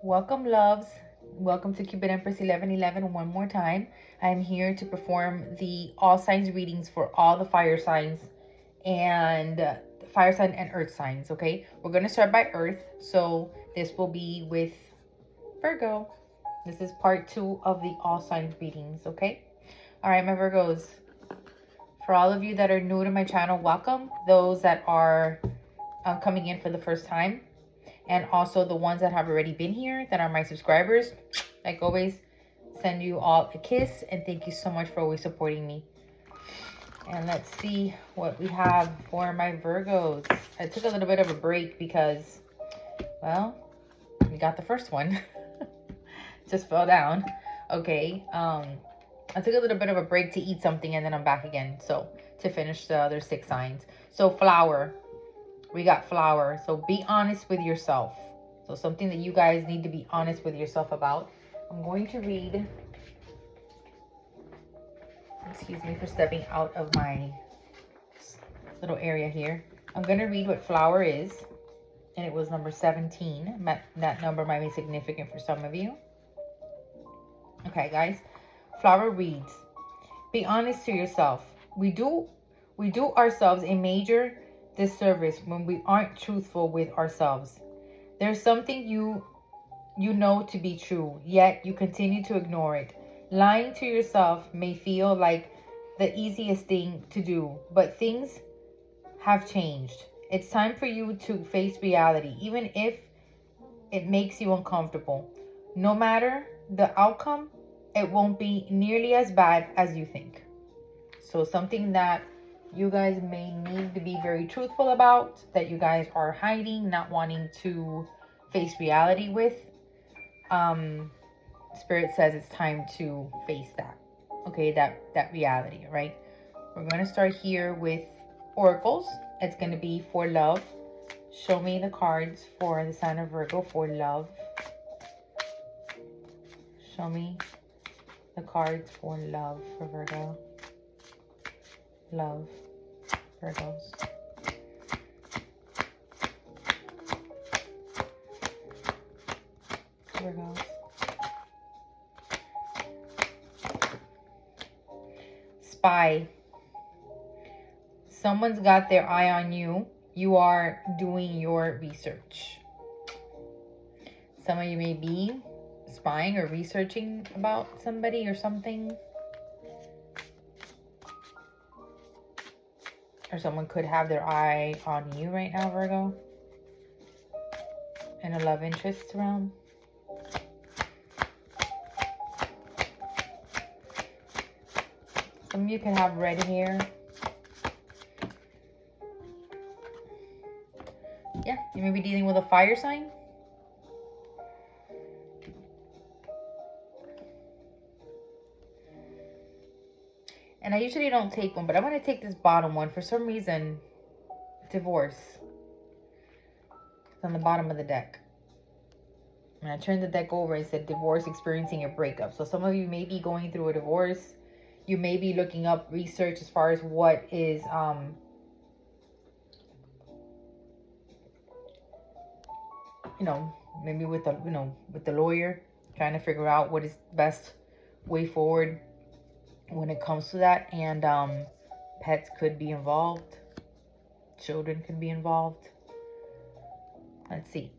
Welcome, loves. Welcome to Cupid Empress 1111 one more time. I am here to perform the all signs readings for all the fire signs and earth signs, okay? We're going to start by earth. So this will be with Virgo. This is part 2 of the all signs readings, okay? All right, my Virgos. For all of you that are new to my channel, welcome. Those that are coming in for the first time, and also the ones that have already been here that are my subscribers, like always, send you all a kiss and thank you so much for always supporting me. And let's see what we have for my Virgos. I took a little bit of a break because, well, we got the first one. Just fell down. Okay. I took a little bit of a break to eat something and then I'm back again. So to finish the other 6 signs. So flower. We got flower. So be honest with yourself. So something that you guys need to be honest with yourself about. I'm going to read. Excuse me for stepping out of my little area here. I'm going to read what flower is. And it was number 17. That number might be significant for some of you. Okay, guys. Flower reads, be honest to yourself. We do ourselves a major disservice when we aren't truthful with ourselves. There's something you know to be true, yet you continue to ignore it. Lying to yourself may feel like the easiest thing to do, but things have changed. It's time for you to face reality, even if it makes you uncomfortable. No matter the outcome, it won't be nearly as bad as you think. So something that you guys may need to be very truthful about, that you guys are hiding, not wanting to face reality with. Spirit says it's time to face that. Okay, that reality, right? We're going to start here with oracles. It's going to be for love. Show me the cards for the sign of Virgo for love. Show me the cards for love for Virgo. Love, Virgos. Virgos. Spy. Someone's got their eye on you. You are doing your research. Some of you may be spying or researching about somebody or something. Or someone could have their eye on you right now, Virgo. And a love interest realm. Some of you can have red hair. Yeah, you may be dealing with a fire sign. And I usually don't take one, but I'm going to take this bottom one. For some reason, divorce. It's on the bottom of the deck. And I turned the deck over and said divorce, experiencing a breakup. So some of you may be going through a divorce. You may be looking up research as far as what is, maybe with the lawyer, trying to figure out what is the best way forward when it comes to that. And pets could be involved. Children could be involved. Let's see.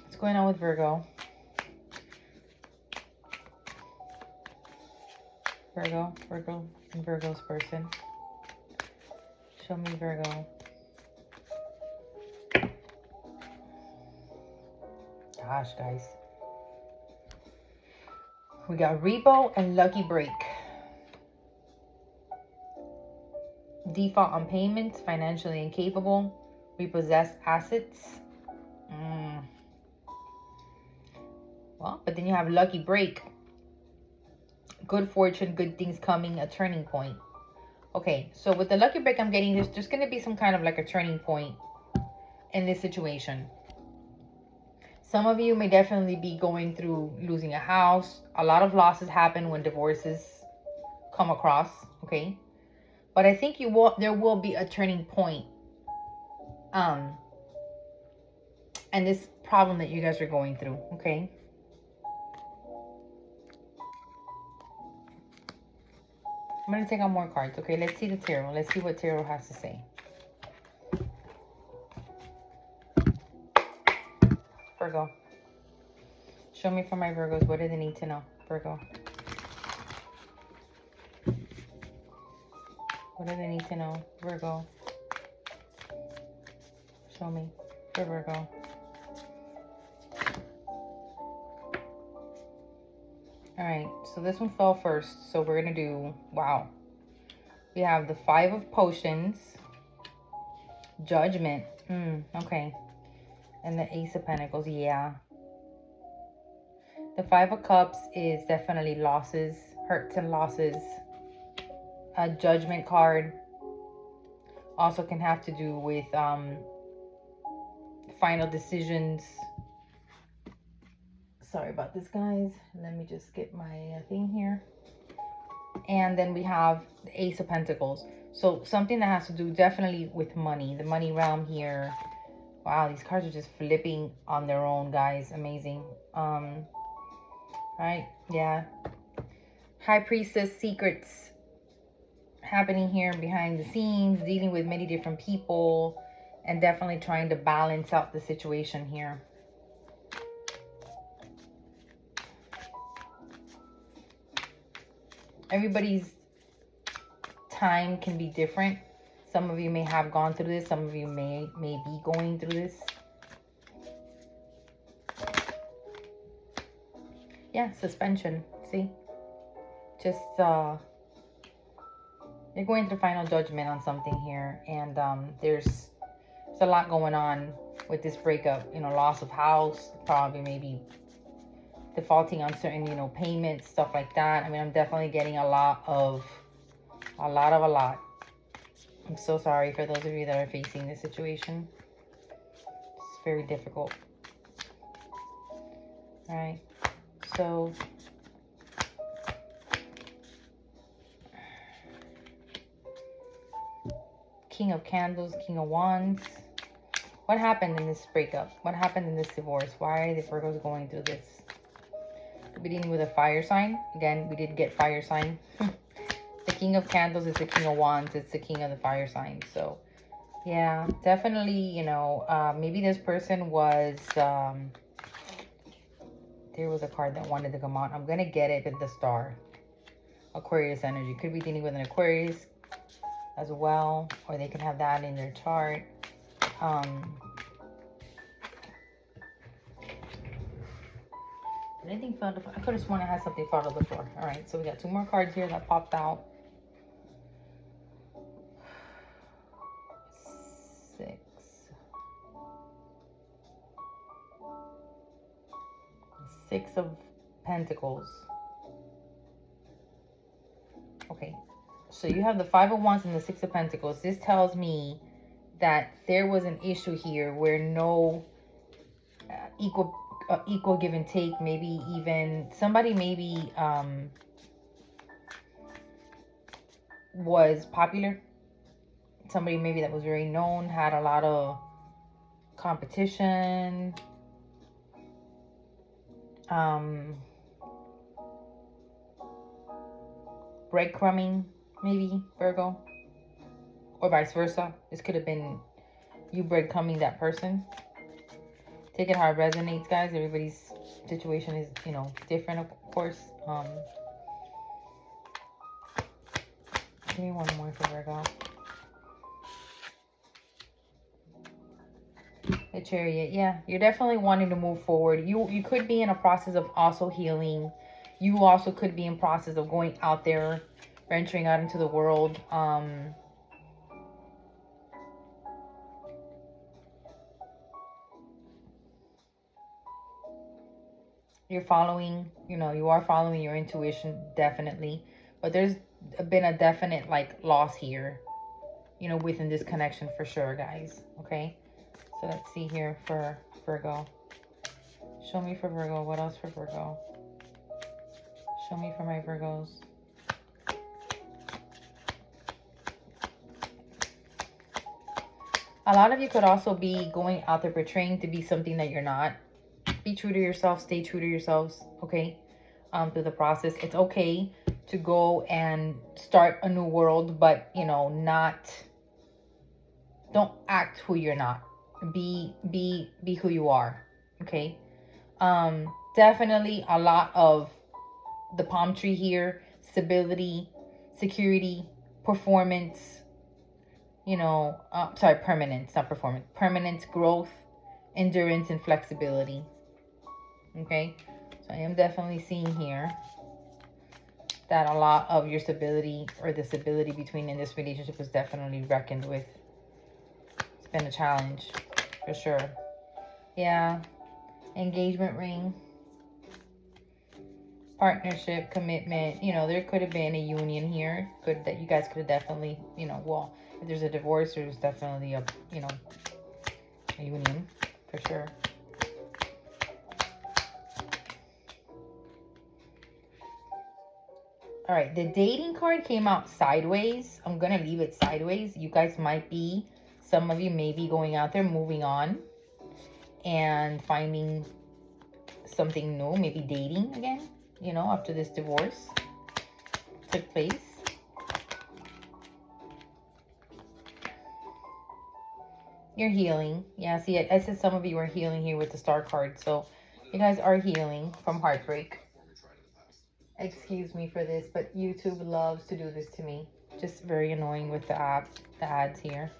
What's going on with Virgo? Virgo, and Virgo's person. Show me Virgo. Gosh, guys. We got Rebo and Lucky Break. Default on payments, financially incapable, repossess assets. Well, but then you have Lucky Break. Good fortune, good things coming, a turning point. Okay, so with the Lucky Break, I'm getting there's just going to be some kind of like a turning point in this situation. Some of you may definitely be going through losing a house. A lot of losses happen when divorces come across, okay? But I think there will be a turning point. And this problem that you guys are going through, okay? I'm going to take out more cards, okay? Let's see the tarot. Let's see what tarot has to say. Virgo. Show me for my Virgos. What do they need to know? Virgo. What do they need to know? Virgo. Show me for Virgo. Alright, so this one fell first. So we're going to do, wow. We have the 5 of Potions. Judgment. Okay. And the Ace of Pentacles, yeah. The 5 of Cups is definitely losses, hurts and losses. A Judgment card also can have to do with final decisions. Sorry about this, guys. Let me just get my thing here. And then we have the Ace of Pentacles. So something that has to do definitely with money. The money realm here. Wow, these cards are just flipping on their own, guys. Amazing. Right? Yeah. High Priestess, secrets happening here behind the scenes, dealing with many different people, and definitely trying to balance out the situation here. Everybody's time can be different. Some of you may have gone through this. Some of you may be going through this. Yeah, suspension. See? Just, you're going through final judgment on something here. And there's a lot going on with this breakup. You know, loss of house. Probably maybe defaulting on certain, you know, payments. Stuff like that. I mean, I'm definitely getting a lot. I'm so sorry for those of you that are facing this situation. It's very difficult. All right. So, King of Candles, King of Wands. What happened in this breakup? What happened in this divorce? Why are the Virgos going through this? We're dealing with a fire sign. Again, we did get fire sign. The King of Candles is the King of Wands. It's the King of the fire sign. So, yeah, definitely, you know, maybe this person was... there was a card that wanted to come out. I'm going to get it at the Star. Aquarius energy. Could be dealing with an Aquarius as well. Or they can have that in their chart. Anything fell to the floor? I could have sworn I had something fall to the floor. Alright, so we got 2 more cards here that popped out. 6. 6 of Pentacles. Okay, so you have the 5 of Wands and the 6 of Pentacles. This tells me that there was an issue here where no equal give and take. Maybe even somebody was popular. Somebody maybe that was very known, had a lot of competition. Breadcrumbing, maybe, Virgo. Or vice versa. This could have been you breadcrumbing that person. Take it how it resonates, guys. Everybody's situation is, you know, different, of course. Give me one more for Virgo. The Chariot. Yeah, you're definitely wanting to move forward. You could be in a process of also healing. You also could be in process of going out there, venturing out into the world. You're following, you know, you are following your intuition, definitely. But there's been a definite, like, loss here, you know, within this connection for sure, guys. Okay? So let's see here for Virgo. Show me for Virgo. What else for Virgo? Show me for my Virgos. A lot of you could also be going out there portraying to be something that you're not. Be true to yourself. Stay true to yourselves, okay? Through the process. It's okay to go and start a new world, but, you know, don't act who you're not. Be who you are, okay? Definitely a lot of the palm tree here, stability, security, performance, you know, sorry, permanence, not performance, permanence, growth, endurance, and flexibility. Okay, so I am definitely seeing here that a lot of your stability or the stability between in this relationship was definitely reckoned with. It's been a challenge for sure. Yeah, engagement ring, partnership, commitment. You know, there could have been a union here. That you guys could have definitely, you know, well, if there's a divorce, there's definitely a, you know, a union for sure. All right, the dating card came out sideways. I'm going to leave it sideways. You guys might be, some of you may be going out there, moving on and finding something new, maybe dating again, you know, after this divorce took place. You're healing. Yeah, see, I said some of you are healing here with the star card. So you guys are healing from heartbreak. Excuse me for this, but YouTube loves to do this to me. Just very annoying with the ads here.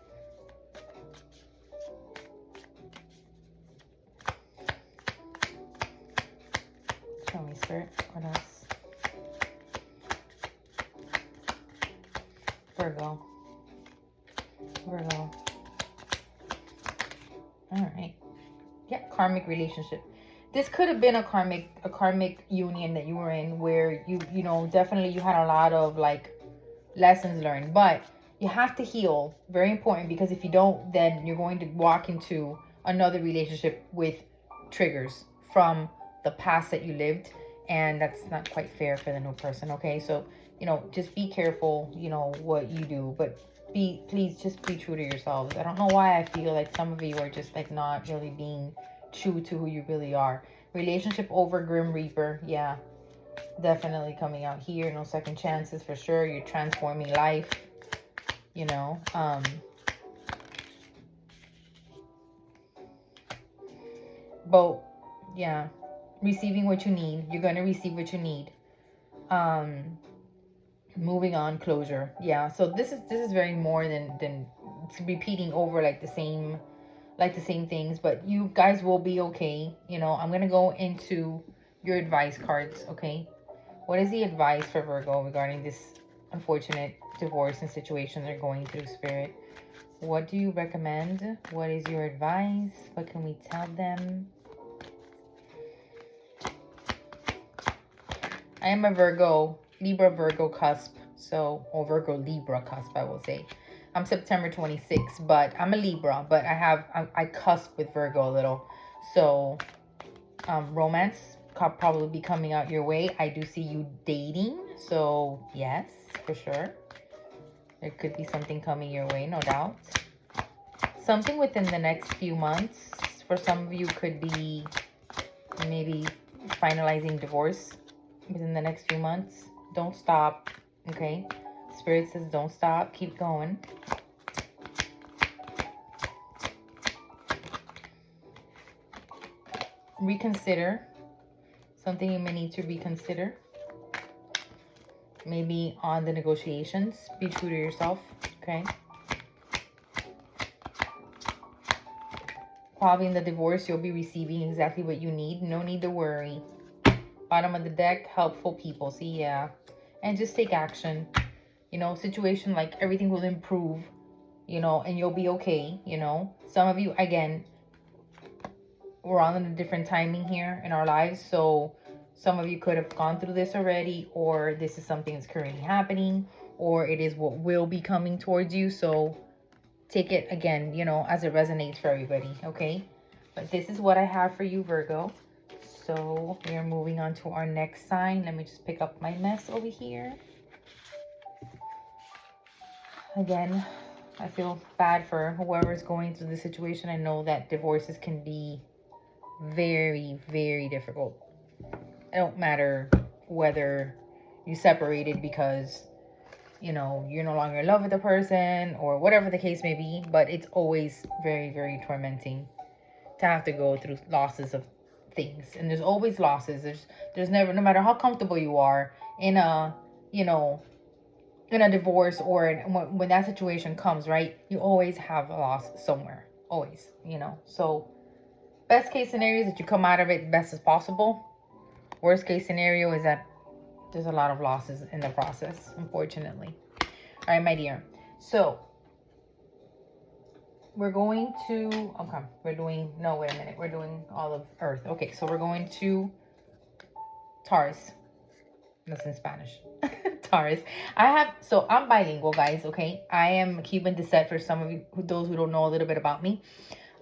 Show me, Spirit. What else? Virgo. Virgo. All right. Yeah, karmic relationship. This could have been a karmic union that you were in where you know, definitely you had a lot of like lessons learned, but you have to heal. Very important, because if you don't, then you're going to walk into another relationship with triggers from the past that you lived, and that's not quite fair for the new person. Okay, so you know, just be careful, you know, what you do, but please just be true to yourselves. I don't know why I feel like some of you are just like not really being true to who you really are. Relationship over, Grim Reaper. Yeah, definitely coming out here. No second chances for sure. You're transforming life, you know. But yeah, receiving what you need. You're going to receive what you need. Moving on, closure. Yeah, so this is very more than repeating over like the same things, but you guys will be okay. You know, I'm gonna go into your advice cards. Okay, what is the advice for Virgo regarding this unfortunate divorce and situation they're going through, Spirit? What do you recommend? What is your advice? What can we tell them? I am a Virgo, Libra, Virgo cusp. So, or Virgo, Libra cusp, I will say. I'm September 26th, but I'm a Libra, but I cusp with Virgo a little. So, romance could probably be coming out your way. I do see you dating. So, yes, for sure. There could be something coming your way, no doubt. Something within the next few months. For some of you could be maybe finalizing divorce within the next few months. Don't stop, okay? Spirit says don't stop. Keep going. Reconsider. Something you may need to reconsider. Maybe on the negotiations. Be true to yourself, okay? Probably in the divorce, you'll be receiving exactly what you need. No need to worry. Bottom of the deck, helpful people. See, yeah. And just take action. You know, situation like everything will improve, you know, and you'll be okay, you know. Some of you, again, we're on a different timing here in our lives. So some of you could have gone through this already, or this is something that's currently happening, or it is what will be coming towards you. So take it, again, you know, as it resonates for everybody, okay? But this is what I have for you, Virgo. So we are moving on to our next sign. Let me just pick up my mess over here. Again, I feel bad for whoever's going through the situation. I know that divorces can be very, very difficult. It don't matter whether you separated because, you know, you're no longer in love with the person or whatever the case may be, but it's always very, very tormenting to have to go through losses of things. And there's always losses. There's never, no matter how comfortable you are in a, you know, in a divorce or when that situation comes, right? You always have a loss somewhere. Always, you know. So best case scenario is that you come out of it best as possible. Worst case scenario is that there's a lot of losses in the process, unfortunately. All right, my dear. So we're going to, okay, we're doing, no, wait a minute. We're doing all of Earth. Okay, so we're going to Taurus. That's in Spanish. Taurus. So I'm bilingual, guys, okay? I am Cuban descent for some of you, those who don't know a little bit about me.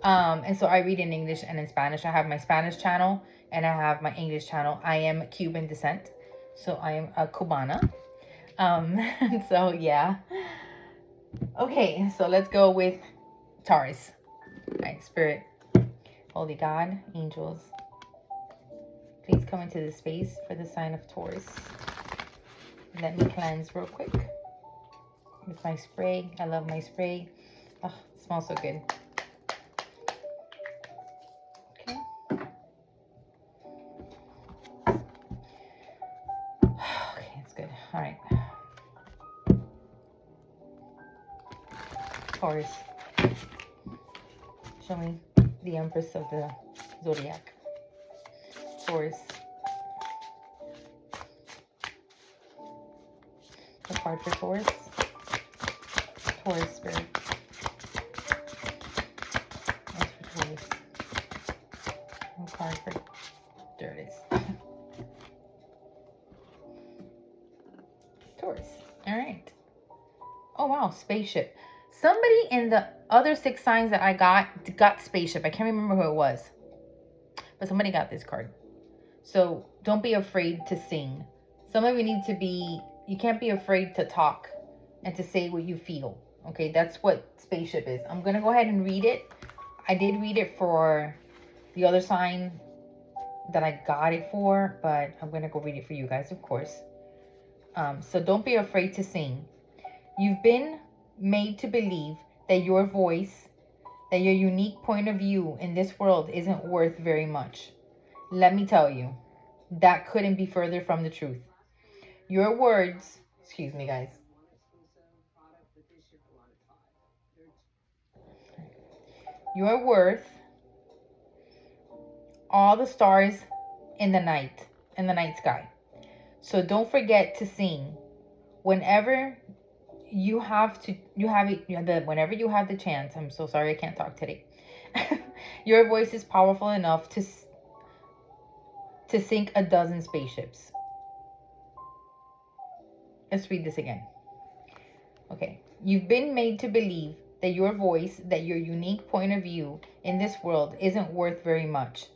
And so I read in English and in Spanish. I have my Spanish channel and I have my English channel. I am Cuban descent. So I am a Cubana. So yeah. Okay, so let's go with Taurus. All right, Spirit, Holy God, angels, please come into the space for the sign of Taurus. Let me cleanse real quick with my spray. I love my spray. Oh, it smells so good. Okay. Okay, it's good. All right. Taurus. Show me the Empress of the Zodiac. Taurus. The card for Taurus. Taurus Spirit. That's for Taurus. One card for... There it is. Taurus. All right. Oh, wow. Spaceship. Somebody in the other 6 signs that I got spaceship. I can't remember who it was. But somebody got this card. So don't be afraid to sing. Some of you need to be... You can't be afraid to talk and to say what you feel. Okay, that's what spaceship is. I'm going to go ahead and read it. I did read it for the other sign that I got it for, but I'm going to go read it for you guys, of course. So don't be afraid to sing. You've been made to believe that your voice, that your unique point of view in this world isn't worth very much. Let me tell you, that couldn't be further from the truth. Your words, excuse me, guys. You're worth all the stars in the night sky. So don't forget to sing whenever you have the chance. I'm so sorry I can't talk today. Your voice is powerful enough to sink a dozen spaceships. Let's read this again. Okay. You've been made to believe that your voice, that your unique point of view in this world isn't worth very much.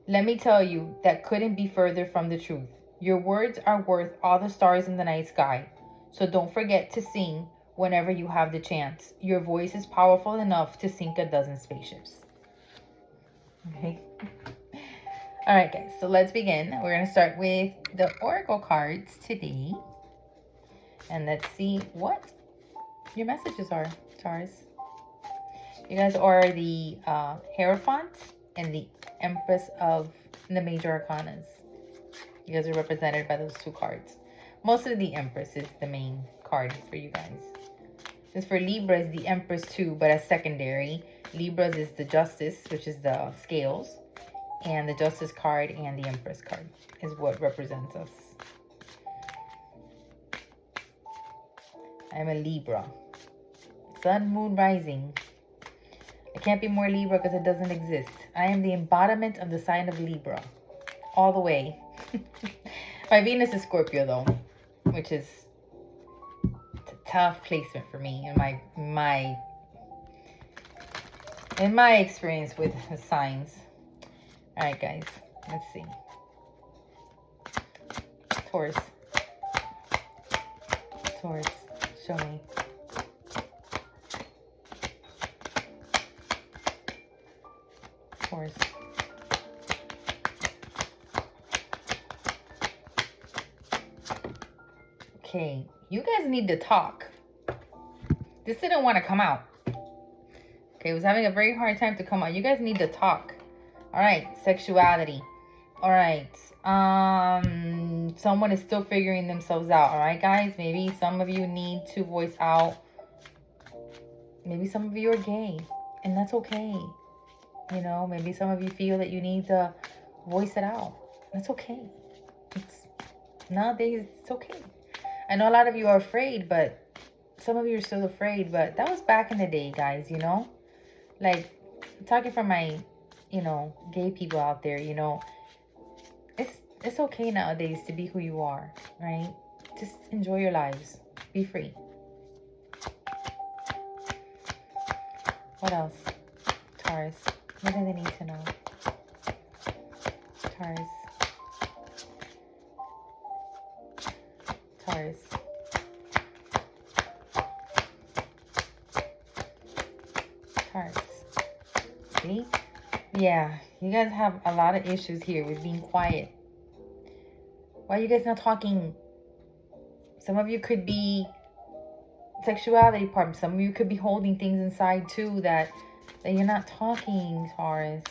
Let me tell you, that couldn't be further from the truth. Your words are worth all the stars in the night sky. So don't forget to sing whenever you have the chance. Your voice is powerful enough to sink a dozen spaceships. Okay. All right, guys. So let's begin. We're going to start with the Oracle cards today. And let's see what your messages are, Taurus. You guys are the Hierophant and the Empress of the Major Arcanas. You guys are represented by those 2 cards. Mostly the Empress is the main card for you guys. As for Libra, is the Empress too, but as secondary. Libras is the Justice, which is the scales. And the Justice card and the Empress card is what represents us. I'm a Libra. Sun, moon, rising. I can't be more Libra because it doesn't exist. I am the embodiment of the sign of Libra. All the way. My Venus is Scorpio though, which is a tough placement for me in my experience with the signs. All right, guys, let's see. Taurus. Taurus, show me. Taurus. Okay, you guys need to talk. This didn't want to come out. Okay, it was having a very hard time to come out. You guys need to talk. All right, sexuality. All right. Someone is still figuring themselves out. All right, guys. Maybe some of you need to voice out. Maybe some of you are gay, and that's okay. You know, maybe some of you feel that you need to voice it out. That's okay. Nowadays, it's okay. I know a lot of you are afraid, but some of you are still afraid. But that was back in the day, guys, you know? Like, I'm talking for my, you know, gay people out there, you know. It's okay nowadays to be who you are, right? Just enjoy your lives. Be free. What else? Taurus. What do they need to know? Taurus. Taurus. Taurus. See? Yeah, you guys have a lot of issues here with being quiet. Why are you guys not talking? Some of you could be sexuality part. Some of you could be holding things inside too that you're not talking, Taurus.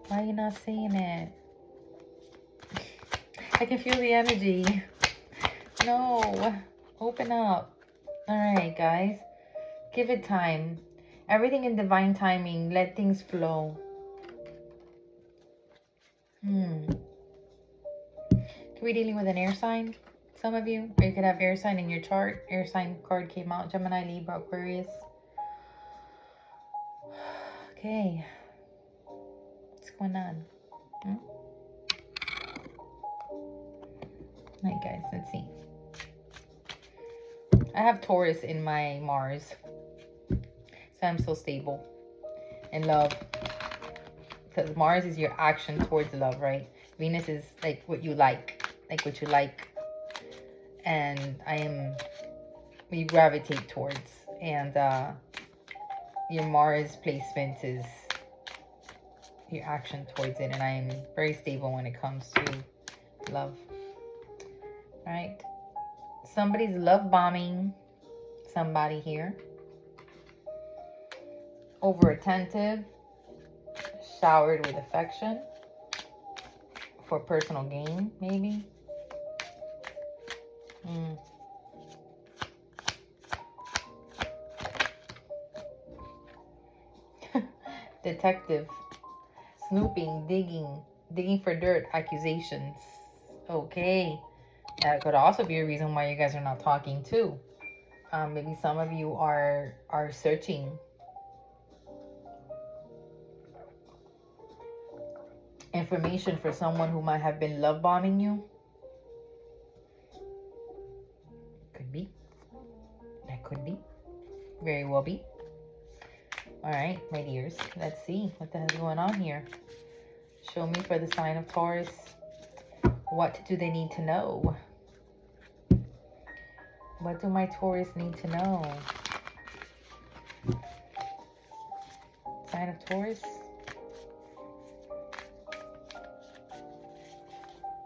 Why are you not saying it? I can feel the energy. No, open up. All right, guys, give it time. Everything in divine timing. Let things flow. Could we dealing with an air sign? Some of you, or you could have air sign in your chart. Air sign card came out. Gemini, Libra, Aquarius. Okay. What's going on? All right, guys, let's see. I have Taurus in my Mars. So I'm so stable in love. Because Mars is your action towards love, right? Venus is like what you like. Like what you like. And we gravitate towards. And your Mars placement is your action towards it. And I am very stable when it comes to love. All right. Somebody's love bombing somebody here. Over attentive. Showered with affection. For personal gain, maybe. Detective. Snooping, digging for dirt, accusations. Okay. That could also be a reason why you guys are not talking too. Maybe some of you are searching information for someone who might have been love bombing you. Could be. That could be. Very well be. All right, my dears. Let's see what the hell's going on here. Show me for the sign of Taurus. What do they need to know? What do my Taurus need to know? Sign of Taurus.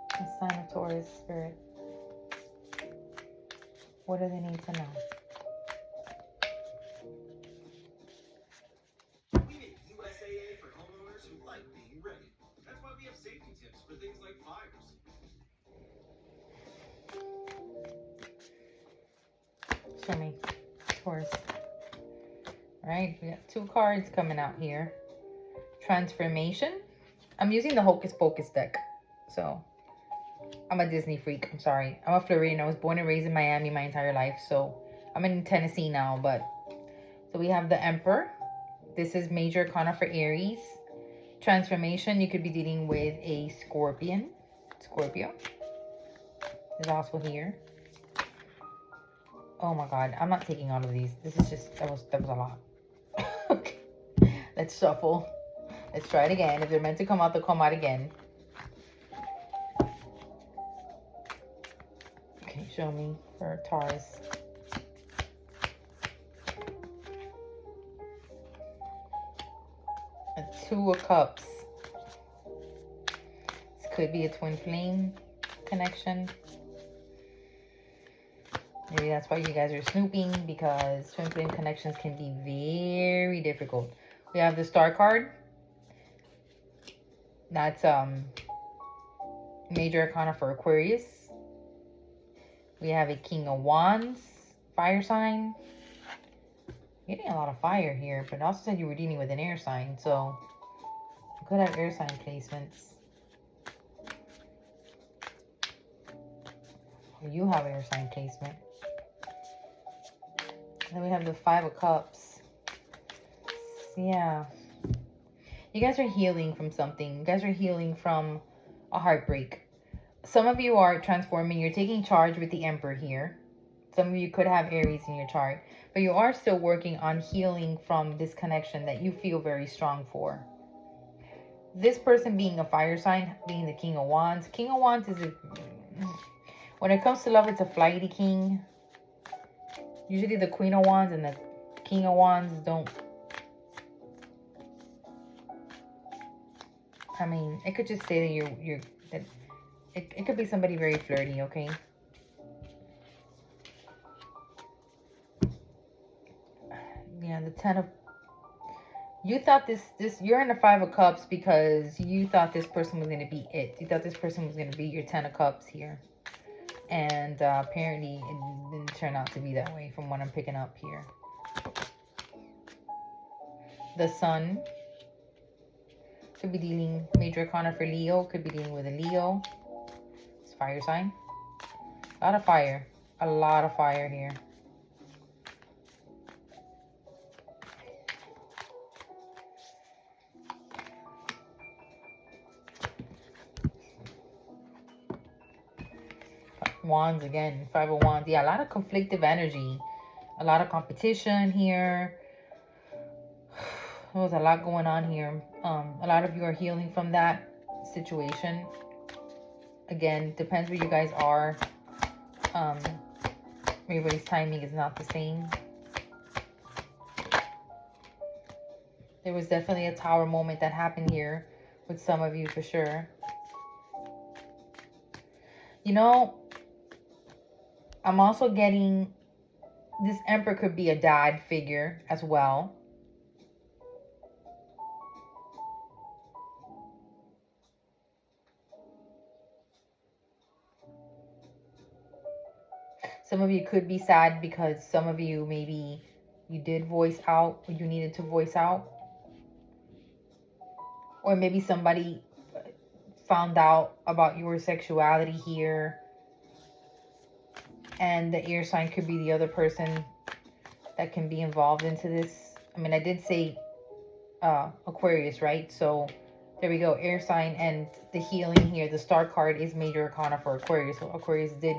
The sign of Taurus, Spirit. What do they need to know? We make USAA for homeowners who like being ready. That's why we have safety tips for things like fires. Show me. Taurus. All right, we got 2 cards coming out here. Transformation. I'm using the Hocus Pocus deck. So, I'm a Disney freak. I'm sorry. I'm a Floridian. I was born and raised in Miami my entire life. So, I'm in Tennessee now. But, so we have the Emperor. This is major arcana for Aries. Transformation. You could be dealing with a Scorpio. Is also here. Oh my God. I'm not taking all of these. This is just, that was a lot. Okay. Let's shuffle. Let's try it again. If they're meant to come out, they'll come out again. Okay, show me for Taurus. A Two of Cups. This could be a twin flame connection. Maybe that's why you guys are snooping, because twin flame connections can be very difficult. We have the Star card. That's major arcana for Aquarius. We have a King of Wands, fire sign. You're getting a lot of fire here, but it also said you were dealing with an air sign, so you could have air sign placements. Or you have air sign placement. Then we have the Five of Cups. Yeah. You guys are healing from something. You guys are healing from a heartbreak. Some of you are transforming. You're taking charge with the Emperor here. Some of you could have Aries in your chart. But you are still working on healing from this connection that you feel very strong for. This person being a fire sign, being the King of Wands. King of Wands is a... When it comes to love, it's a flighty king. Usually the Queen of Wands and the King of Wands don't... I mean, it could just say that it could be somebody very flirty, okay? Yeah, the Ten of... You thought you're in the Five of Cups because you thought this person was going to be it. You thought this person was going to be your Ten of Cups here. And apparently it didn't turn out to be that way from what I'm picking up here. The Sun. Could be dealing major arcana for Leo. Could be dealing with a Leo. It's fire sign. A lot of fire. A lot of fire here. Wands again. Five of Wands. Yeah, a lot of conflictive energy. A lot of competition here. There's a lot going on here. A lot of you are healing from that situation. Again, depends where you guys are. Everybody's timing is not the same. There was definitely a tower moment that happened here with some of you for sure. You know, I'm also getting this Emperor could be a dad figure as well. Some of you could be sad because some of you, maybe you did voice out or you needed to voice out. Or maybe somebody found out about your sexuality here. And the air sign could be the other person that can be involved into this. I mean, I did say Aquarius, right? So there we go. Air sign and the healing here. The Star card is major arcana for Aquarius. So Aquarius did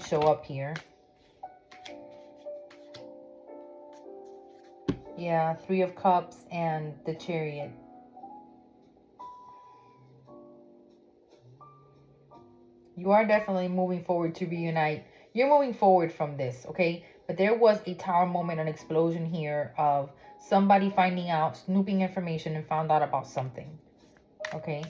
show up here. Yeah, Three of Cups and the Chariot. You are definitely moving forward to reunite. You're moving forward from this, okay? But there was a tower moment, an explosion here of somebody finding out, snooping information and found out about something, okay?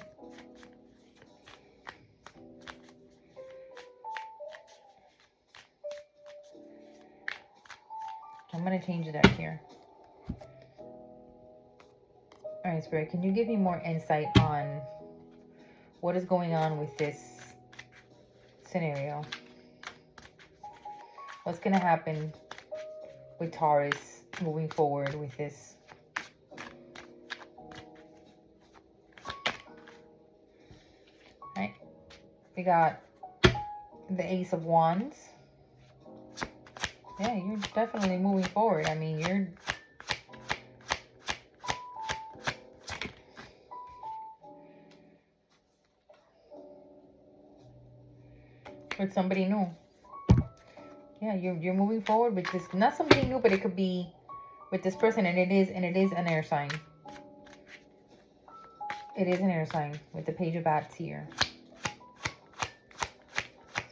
I'm going to change it up here. All right, Spirit, can you give me more insight on what is going on with this scenario? What's going to happen with Taurus moving forward with this? All right. We got the Ace of Wands. Yeah, you're definitely moving forward. I mean, you're... with somebody new. Yeah, you're moving forward with this. Not something new, but it could be with this person, and it is an air sign. It is an air sign with the Page of Bats here.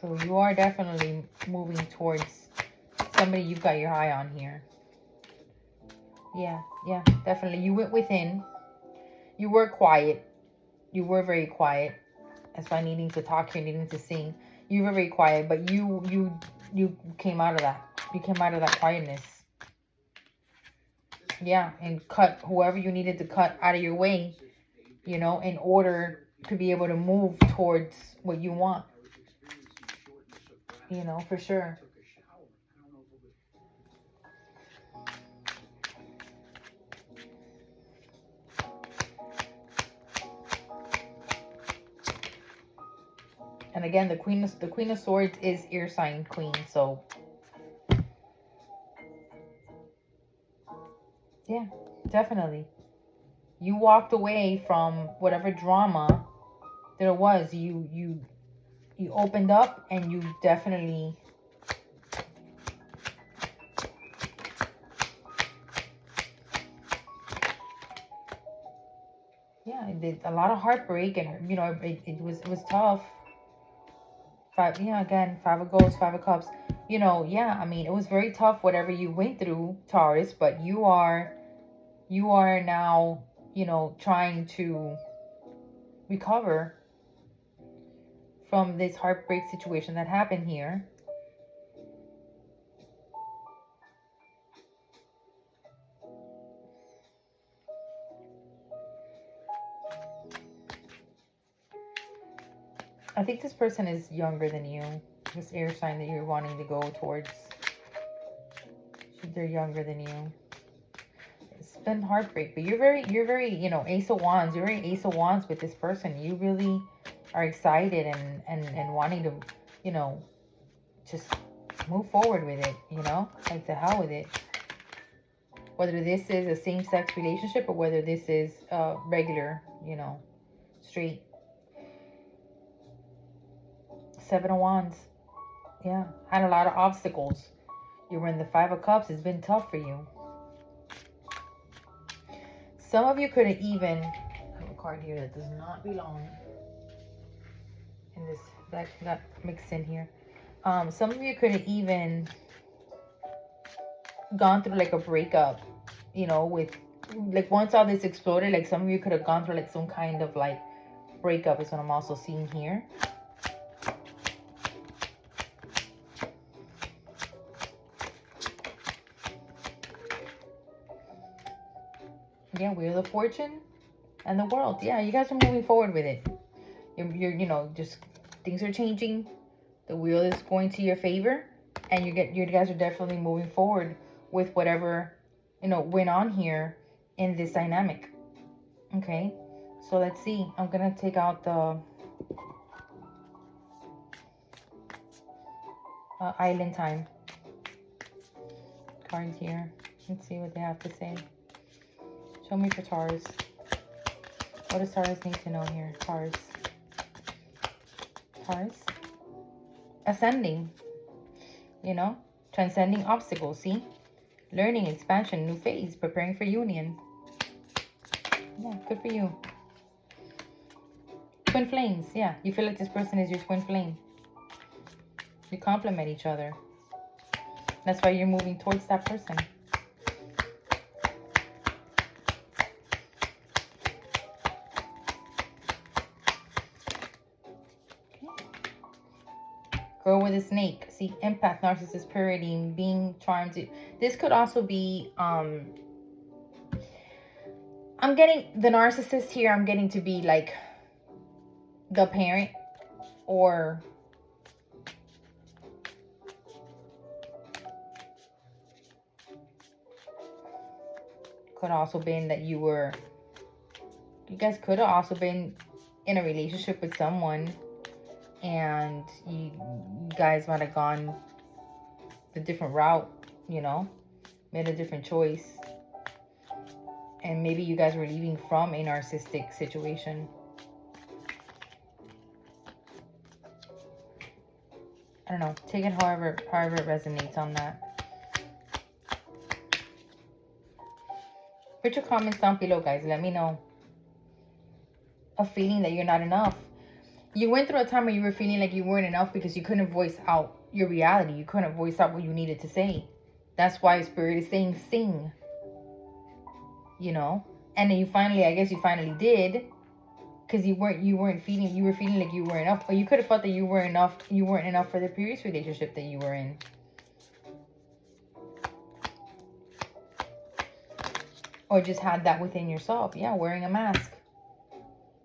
So you are definitely moving towards somebody you've got your eye on here. Yeah, definitely. You went within. You were quiet. You were very quiet. That's why needing to talk here, needing to sing. You were very quiet, but you came out of that. You came out of that quietness. Yeah, and cut whoever you needed to cut out of your way, you know, in order to be able to move towards what you want. You know, for sure. And again, the Queen of Swords is air sign queen, so yeah, definitely. You walked away from whatever drama there was. You opened up, and you definitely it did a lot of heartbreak, and you know it was tough. Five, yeah, again, Five of Goals, Five of Cups. You know, yeah, I mean, it was very tough whatever you went through, Taurus, but you are now, you know, trying to recover from this heartbreak situation that happened here. I think this person is younger than you. This air sign that you're wanting to go towards. They're younger than you. It's been heartbreak, but you're very, you know, Ace of Wands. You're very Ace of Wands with this person. You really are excited and wanting to, you know, just move forward with it, you know, like the hell with it. Whether this is a same-sex relationship or whether this is regular, you know, straight. Seven of Wands. Yeah, had a lot of obstacles. You were in the Five of Cups. It's been tough for you. Some of you could have even, I have a card here that does not belong in this, that got mixed in here. Some of you could have even gone through like a breakup, you know, with like once all this exploded, like some of you could have gone through like some kind of like breakup is what I'm also seeing here. Yeah, Wheel of Fortune and the World. Yeah, you guys are moving forward with it. You're you know, just things are changing. The wheel is going to your favor, and you guys are definitely moving forward with whatever, you know, went on here in this dynamic. Okay, so let's see. I'm gonna take out the Island Time cards here. Let's see what they have to say. Show me for Taurus. What does Taurus need to know here? Taurus. Ascending. You know? Transcending obstacles. See? Learning, expansion, new phase. Preparing for union. Yeah, good for you. Twin flames. Yeah, you feel like this person is your twin flame. You complement each other. That's why you're moving towards that person. Girl with a snake. See, empath, narcissist, purity, being charmed. This could also be, I'm getting the narcissist here. I'm getting to be like the parent, or could also been that you guys could have also been in a relationship with someone, and you guys might have gone the different route, you know, made a different choice. And maybe you guys were leaving from a narcissistic situation. I don't know. Take it however it resonates on that. Put your comments down below, guys. Let me know a feeling that you're not enough. You went through a time where you were feeling like you weren't enough because you couldn't voice out your reality. You couldn't voice out what you needed to say. That's why Spirit is saying sing. You know? And then you finally, I guess you finally did, because you weren't feeling, you were feeling like you weren't enough, or you could have felt that you weren't enough for the previous relationship that you were in. Or just had that within yourself. Yeah, wearing a mask.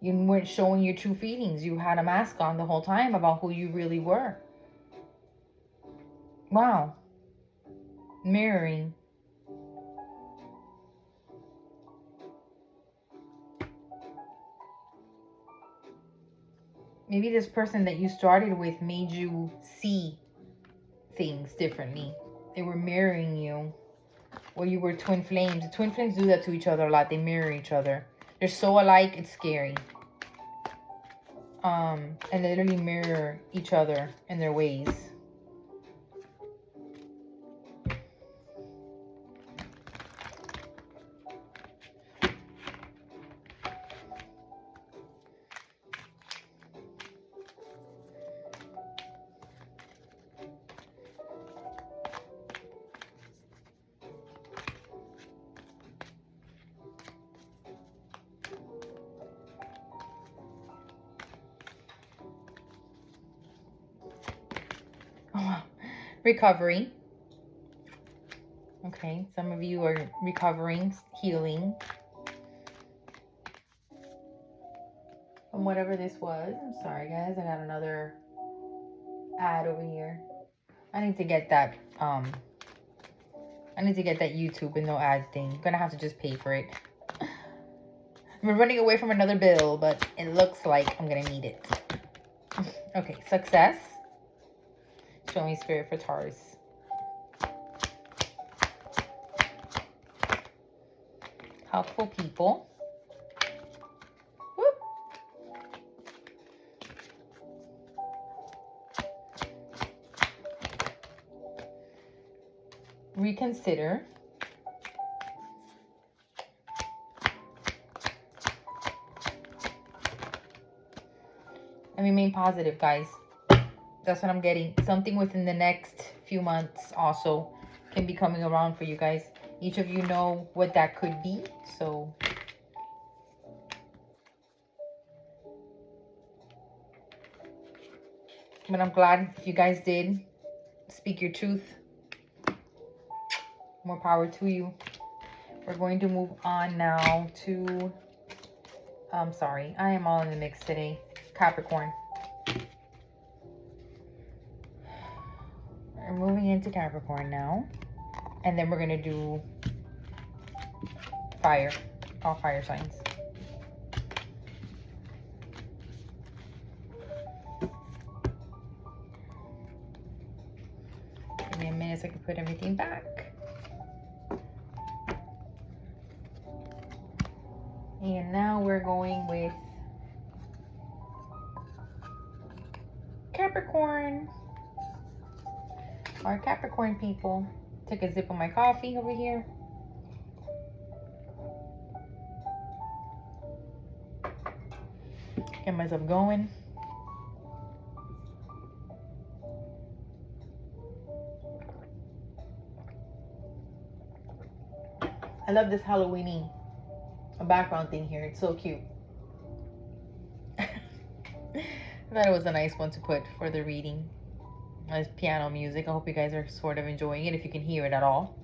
You weren't showing your true feelings. You had a mask on the whole time about who you really were. Wow. Mirroring. Maybe this person that you started with made you see things differently. They were mirroring you. Or you were twin flames. The twin flames do that to each other a lot. They mirror each other. They're so alike, it's scary. And they literally mirror each other in their ways. Recovery. Okay, some of you are recovering, healing from whatever this was. I'm sorry, guys. I got another ad over here. I need to get that. I need to get that YouTube and no ad thing. I'm gonna have to just pay for it. We're running away from another bill, but it looks like I'm gonna need it. Okay, success. Show me spirit for Taurus. Helpful people. Whoop. Reconsider. And remain positive, guys. That's what I'm getting. Something within the next few months also can be coming around for you guys. Each of you know what that could be. So but I'm glad if you guys did speak your truth. More power to you. We're going to move on now to, I'm sorry, I am all in the mix today. Capricorn. We're moving into Capricorn now. And then we're going to do fire. All fire signs. Give me a minute so I can put everything back. And now we're going with Capricorn. Our Capricorn people. Took a sip of my coffee over here. Get myself going. I love this Halloween-y background thing here. It's so cute. I thought it was a nice one to put for the reading. It's piano music. I hope you guys are sort of enjoying it if you can hear it at all.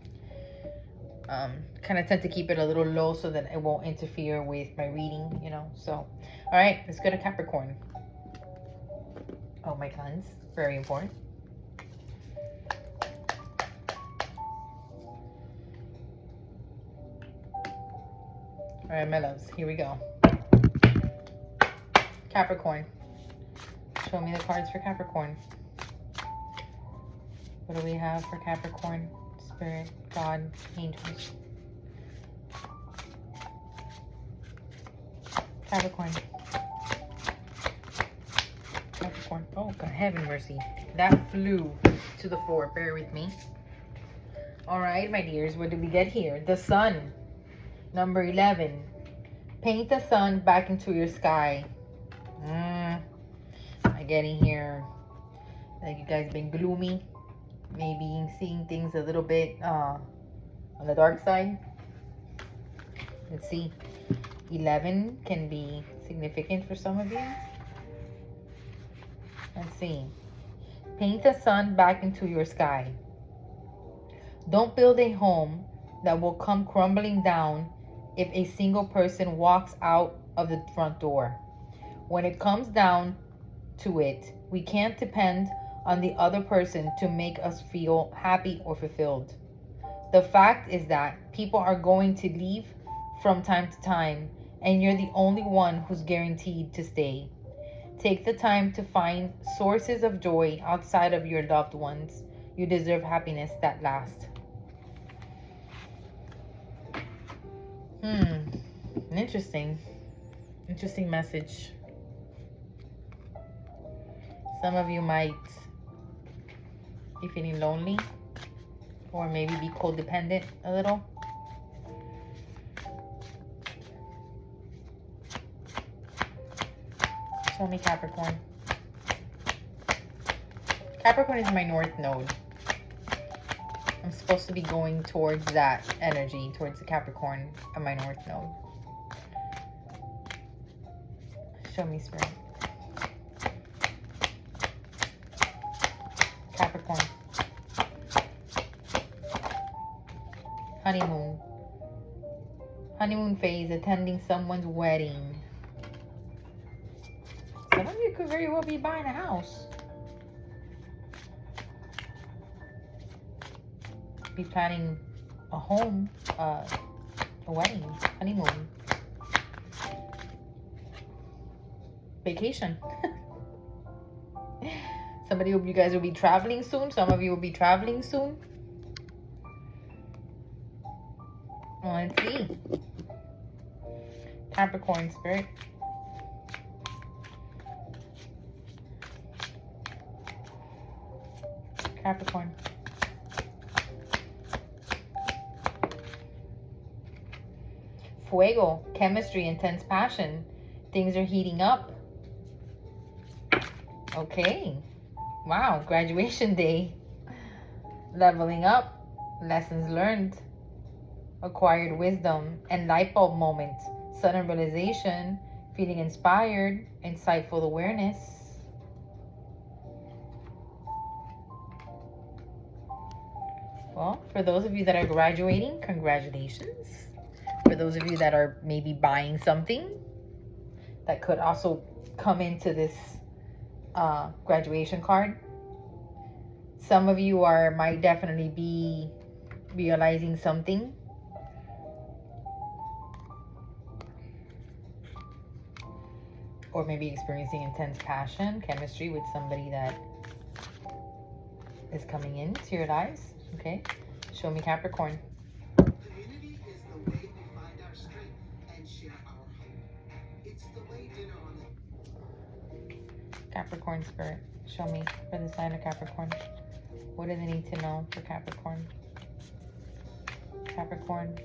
Kind of tend to keep it a little low so that it won't interfere with my reading, you know. So, all right, let's go to Capricorn. Oh, my cleanse. Very important. All right, my loves. Here we go. Capricorn. Show me the cards for Capricorn. What do we have for Capricorn? Spirit, God, angels. Capricorn. Capricorn. Oh, God, heaven mercy. That flew to the floor. Bear with me. All right, my dears. What did we get here? The sun. Number 11. Paint the sun back into your sky. I'm getting here. Like you guys been gloomy. Maybe seeing things a little bit on the dark side. Let's see. 11 can be significant for some of you. Let's see. Paint the sun back into your sky. Don't build a home that will come crumbling down if a single person walks out of the front door. When it comes down to it, we can't depend on the other person to make us feel happy or fulfilled. The fact is that people are going to leave from time to time, and you're the only one who's guaranteed to stay. Take the time to find sources of joy outside of your loved ones. You deserve happiness that lasts. Interesting. Interesting message. Some of you might be feeling lonely, or maybe be codependent a little. Show me Capricorn. Capricorn is my north node. I'm supposed to be going towards that energy, towards the Capricorn of my north node. Show me, Spirit. Capricorn. Honeymoon. Honeymoon phase, attending someone's wedding. Some of you could very well be buying a house. Be planning a home, a wedding, honeymoon, vacation. Somebody of you guys will be traveling soon. Some of you will be traveling soon. Well, let's see. Capricorn spirit. Capricorn. Fuego, chemistry, intense passion. Things are heating up. Okay. Wow, graduation day. Leveling up. Lessons learned. Acquired wisdom. And light bulb moment. Sudden realization. Feeling inspired. Insightful awareness. Well, for those of you that are graduating, congratulations. For those of you that are maybe buying something, that could also come into this graduation card. Some of you might definitely be realizing something. Or maybe experiencing intense passion, chemistry with somebody that is coming into your lives. Okay, show me Capricorn. Community is the way we find our strength and share our hope. It's the way dinner on Capricorn spirit, show me for the sign of Capricorn. What do they need to know for Capricorn? Capricorn.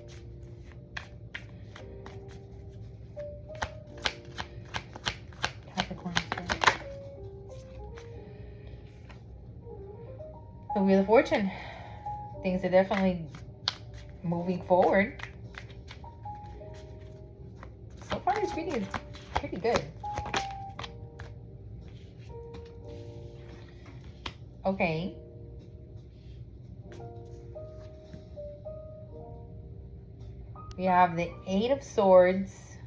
Capricorn spirit. The Wheel of Fortune. Things are definitely moving forward. So far, this reading is pretty good. Okay. We have the Eight of Swords.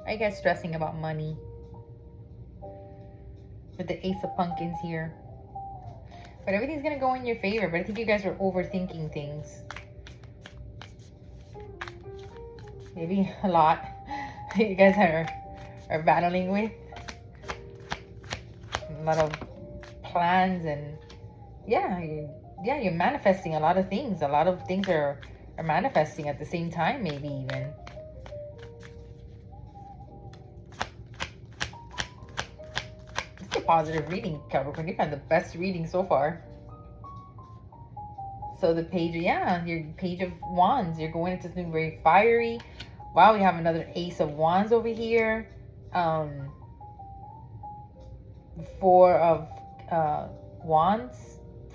Are you guys stressing about money? With the Ace of Pumpkins here. But everything's going to go in your favor. But I think you guys are overthinking things. Maybe a lot. You guys are battling with. A lot of plans and you're manifesting a lot of things. A lot of things are manifesting at the same time, maybe even. It's a positive reading, Capricorn. You've had the best reading so far. So the page, your Page of Wands. You're going into something very fiery. Wow, we have another Ace of Wands over here. Four of Wands.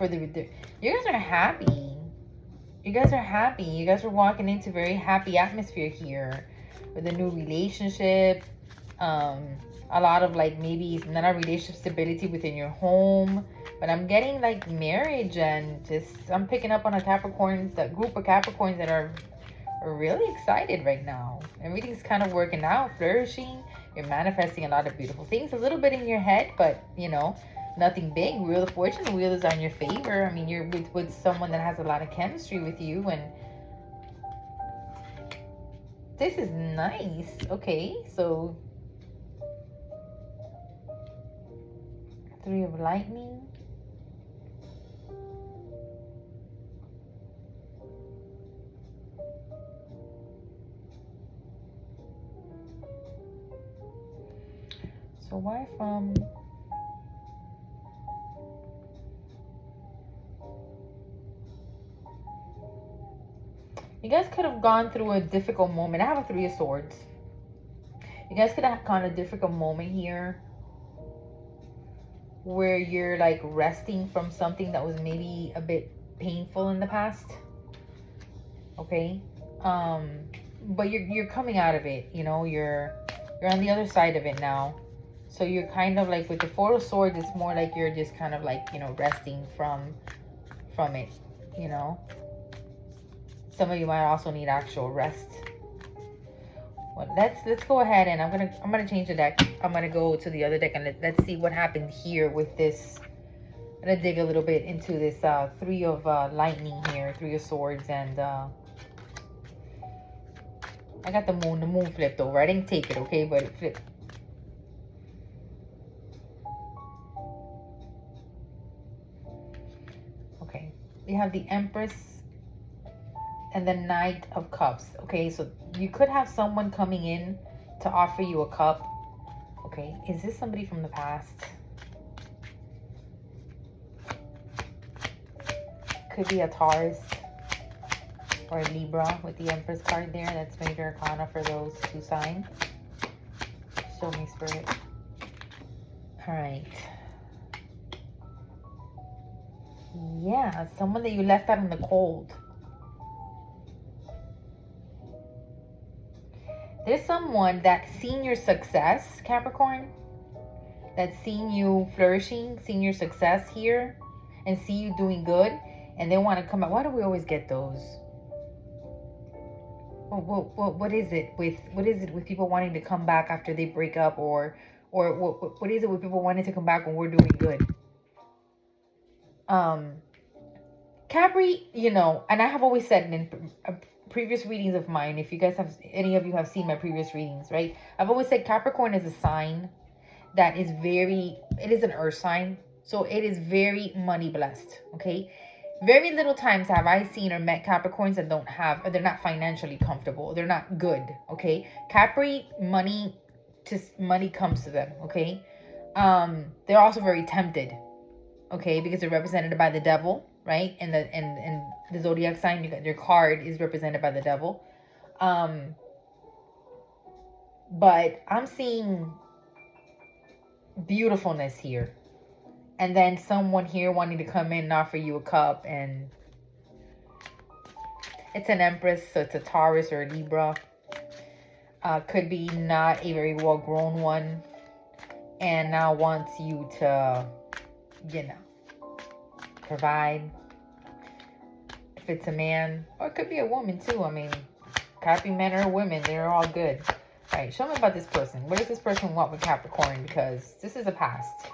You guys are happy. You guys are happy. You guys are walking into a very happy atmosphere here with a new relationship. A lot of like maybe not a relationship stability within your home, but I'm getting like marriage, and just I'm picking up on a Capricorns, that group of Capricorns that are really excited right now. Everything's kind of working out, flourishing. You're manifesting a lot of beautiful things, a little bit in your head, but you know, nothing big. Wheel of Fortune, the wheel is on your favor. I mean, you're with someone that has a lot of chemistry with you, and this is nice. Okay, so Three of Lightning. So why from... You guys could have gone through a difficult moment. I have a Three of Swords. You guys could have gone a difficult moment here where you're like resting from something that was maybe a bit painful in the past. Okay? But you're coming out of it, you know, you're on the other side of it now. So you're kind of like with the Four of Swords, it's more like you're just kind of like, you know, resting from it, you know. Some of you might also need actual rest. Well, let's go ahead, and I'm gonna change the deck. I'm gonna go to the other deck, and let's see what happened here with this. I'm gonna dig a little bit into this Three of Lightning here, Three of Swords, and I got the moon. The moon flipped over. I didn't take it, okay, but it flipped. Okay, we have the Empress and the Knight of Cups. Okay, so you could have someone coming in to offer you a cup. Okay, is this somebody from the past? Could be a Taurus or a Libra with the Empress card there. That's Major Arcana for those two signs. Show me, Spirit. All right. Yeah, someone that you left out in the cold. There's someone that's seen your success, Capricorn, that's seen you flourishing, seen your success here, and see you doing good, and they want to come out. Why do we always get those? What is it with people wanting to come back after they break up, or what is it with people wanting to come back when we're doing good? Capri, you know, and I have always said in previous readings of mine, if you guys have, any of you have seen my previous readings, right? I've always said Capricorn is a sign that is it is an earth sign. So it is very money blessed, okay? Very little times have I seen or met Capricorns that don't have, or they're not financially comfortable. They're not good, okay? Capri, money comes to them, okay? They're also very tempted, okay? Because they're represented by the devil, right? And the zodiac sign, your card is represented by the devil. But I'm seeing beautifulness here. And then someone here wanting to come in and offer you a cup, and it's an Empress, so it's a Taurus or a Libra. Could be not a very well-grown one, and now wants you to, you know, provide. If it's a man, or it could be a woman too. I mean, happy men or women, they're all good. All right, show me about this person. What does this person want with Capricorn? Because this is a past.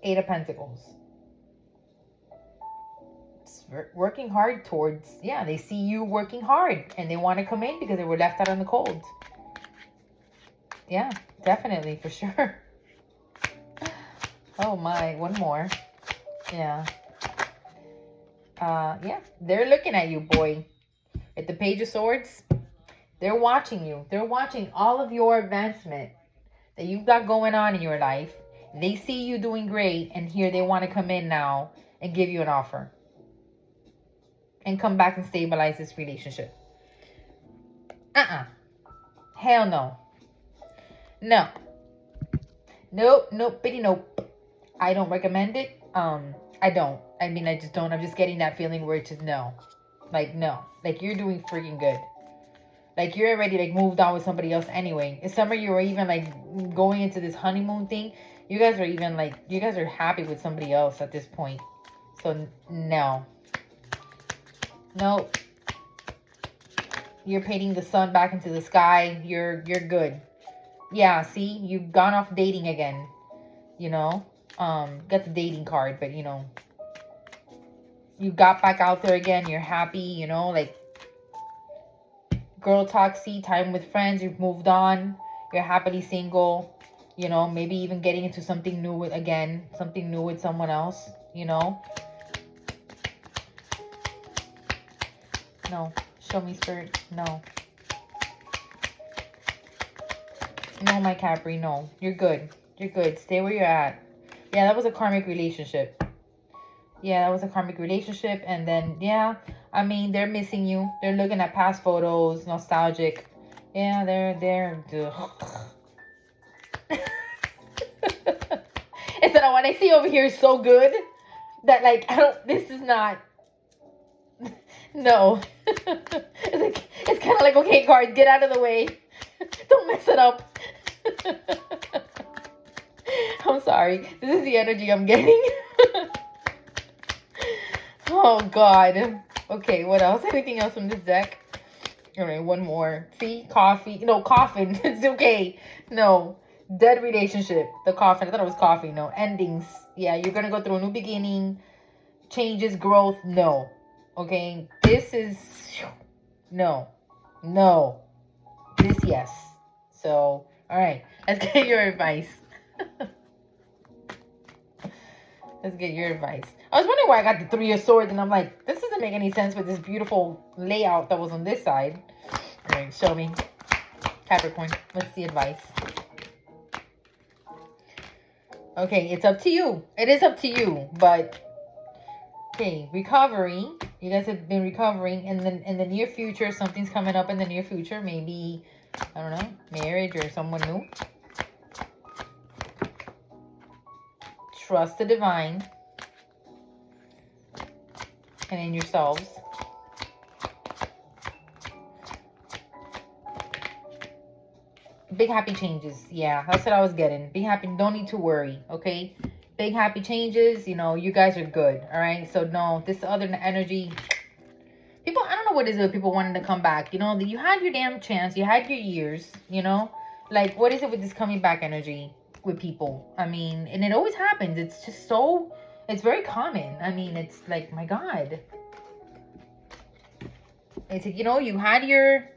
Eight of Pentacles. It's working hard towards, yeah, they see you working hard and they want to come in because they were left out in the cold. Yeah, definitely, for sure. Oh my, one more. Yeah. Yeah, they're looking at you, boy. At the Page of Swords, they're watching you. They're watching all of your advancement that you've got going on in your life. They see you doing great, and here they want to come in now and give you an offer. And come back and stabilize this relationship. Hell no. No. Nope, nope, bitty nope. I don't recommend it. I don't. I mean, I just don't. I'm just getting that feeling where it's just no. Like, no. Like, you're doing freaking good. Like, you're already, like, moved on with somebody else anyway. In summer, you were even, like, going into this honeymoon thing. You guys are even, like, you guys are happy with somebody else at this point. So, no. Nope. You're painting the sun back into the sky. You're good. Yeah, see? You've gone off dating again. You know? Got the dating card, but, you know. You got back out there again. You're happy, you know? Like, girl talk, see, time with friends. You've moved on. You're happily single. You know, maybe even getting into something new again. Something new with someone else, you know? No. Show me, Spirit. No. No, my Capri. No. You're good. You're good. Stay where you're at. Yeah, that was a karmic relationship. Yeah, that was a karmic relationship. And then, yeah, I mean, they're missing you. They're looking at past photos, nostalgic. Yeah, they're Instead of what I see over here is so good that, like, this is not, no. It's kind of like, okay, cards, get out of the way. Don't mess it up. I'm sorry. This is the energy I'm getting. Oh, God. Okay, what else? Anything else from this deck? All right, one more. See? Coffee. No, coffin. It's okay. No. Dead relationship. The coffin. I thought it was coffee. No. Endings. Yeah, you're going to go through a new beginning. Changes, growth. No. Okay? This is... No. No. This, yes. So, all right. Let's get your advice. Let's get your advice. I was wondering why I got the Three of Swords, and I'm like, this doesn't make any sense with this beautiful layout that was on this side. All right, show me. Capricorn, what's the advice? Okay, it's up to you. It is up to you, but okay, recovery. You guys have been recovering, and then in the near future, something's coming up in the near future. Maybe, I don't know, marriage or someone new. Trust the divine and in yourselves. Big happy changes. Yeah, that's what I was getting. Big happy. Don't need to worry. Okay. Big happy changes. You know, you guys are good. All right. So no, this other energy. People, I don't know what is it with people wanting to come back. You know, you had your damn chance. You had your years. You know, like what is it with this coming back energy with people? I mean, and it always happens. It's just so. It's very common. I mean, it's like, my God. It's like, you know, you had your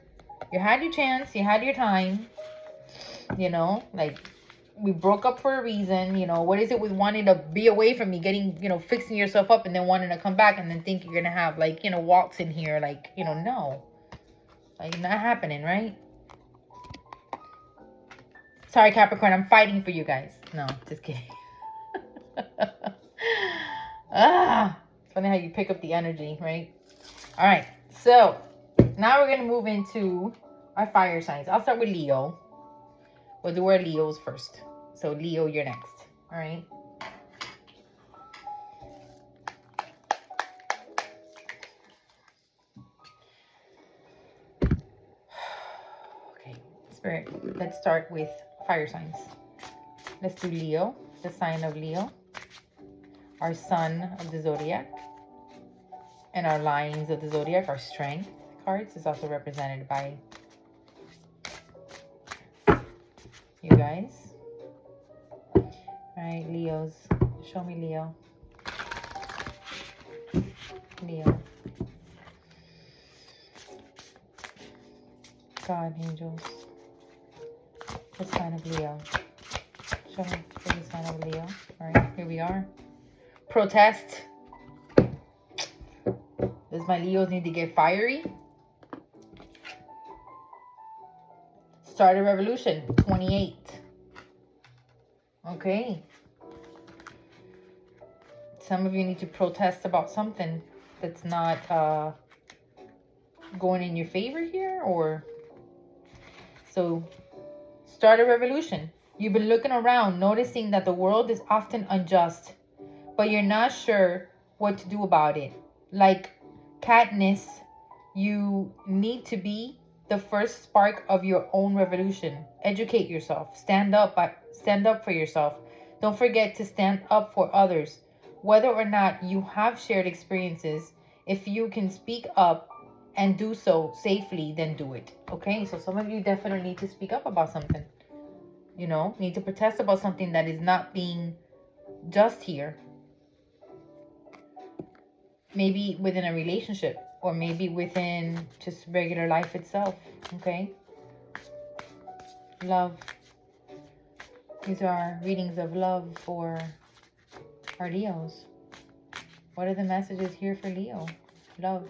chance. You had your time. You know, like, we broke up for a reason. You know, what is it with wanting to be away from me, getting, you know, fixing yourself up and then wanting to come back and then think you're going to have, like, you know, walks in here, like, you know, no. Like, not happening, right? Sorry, Capricorn, I'm fighting for you guys. No, just kidding. It's funny how you pick up the energy, right? All right, so now we're going to move into our fire signs. I'll start with Leo. We'll do our Leos first. So, Leo, you're next. All right. Okay. Spirit, let's start with fire signs. Let's do Leo, the sign of Leo. Our sun of the zodiac. And our lines of the zodiac, our strength cards, is also represented by you guys. All right, Leos. Show me Leo. Leo. God, angels. The sign of Leo. Show me the sign of Leo. All right, here we are. Protest. Does my Leos need to get fiery? Start a revolution. 28. Okay. Some of you need to protest about something that's not going in your favor here, or so start a revolution. You've been looking around, noticing that the world is often unjust, but you're not sure what to do about it. Like Katniss, you need to be the first spark of your own revolution. Educate yourself. Stand up for yourself. Don't forget to stand up for others. Whether or not you have shared experiences, if you can speak up and do so safely, then do it. Okay? So some of you definitely need to speak up about something. You know, need to protest about something that is not being just here. Maybe within a relationship, or maybe within just regular life itself. Okay? Love. These are readings of love for our Leos. What are the messages here for Leo? Love.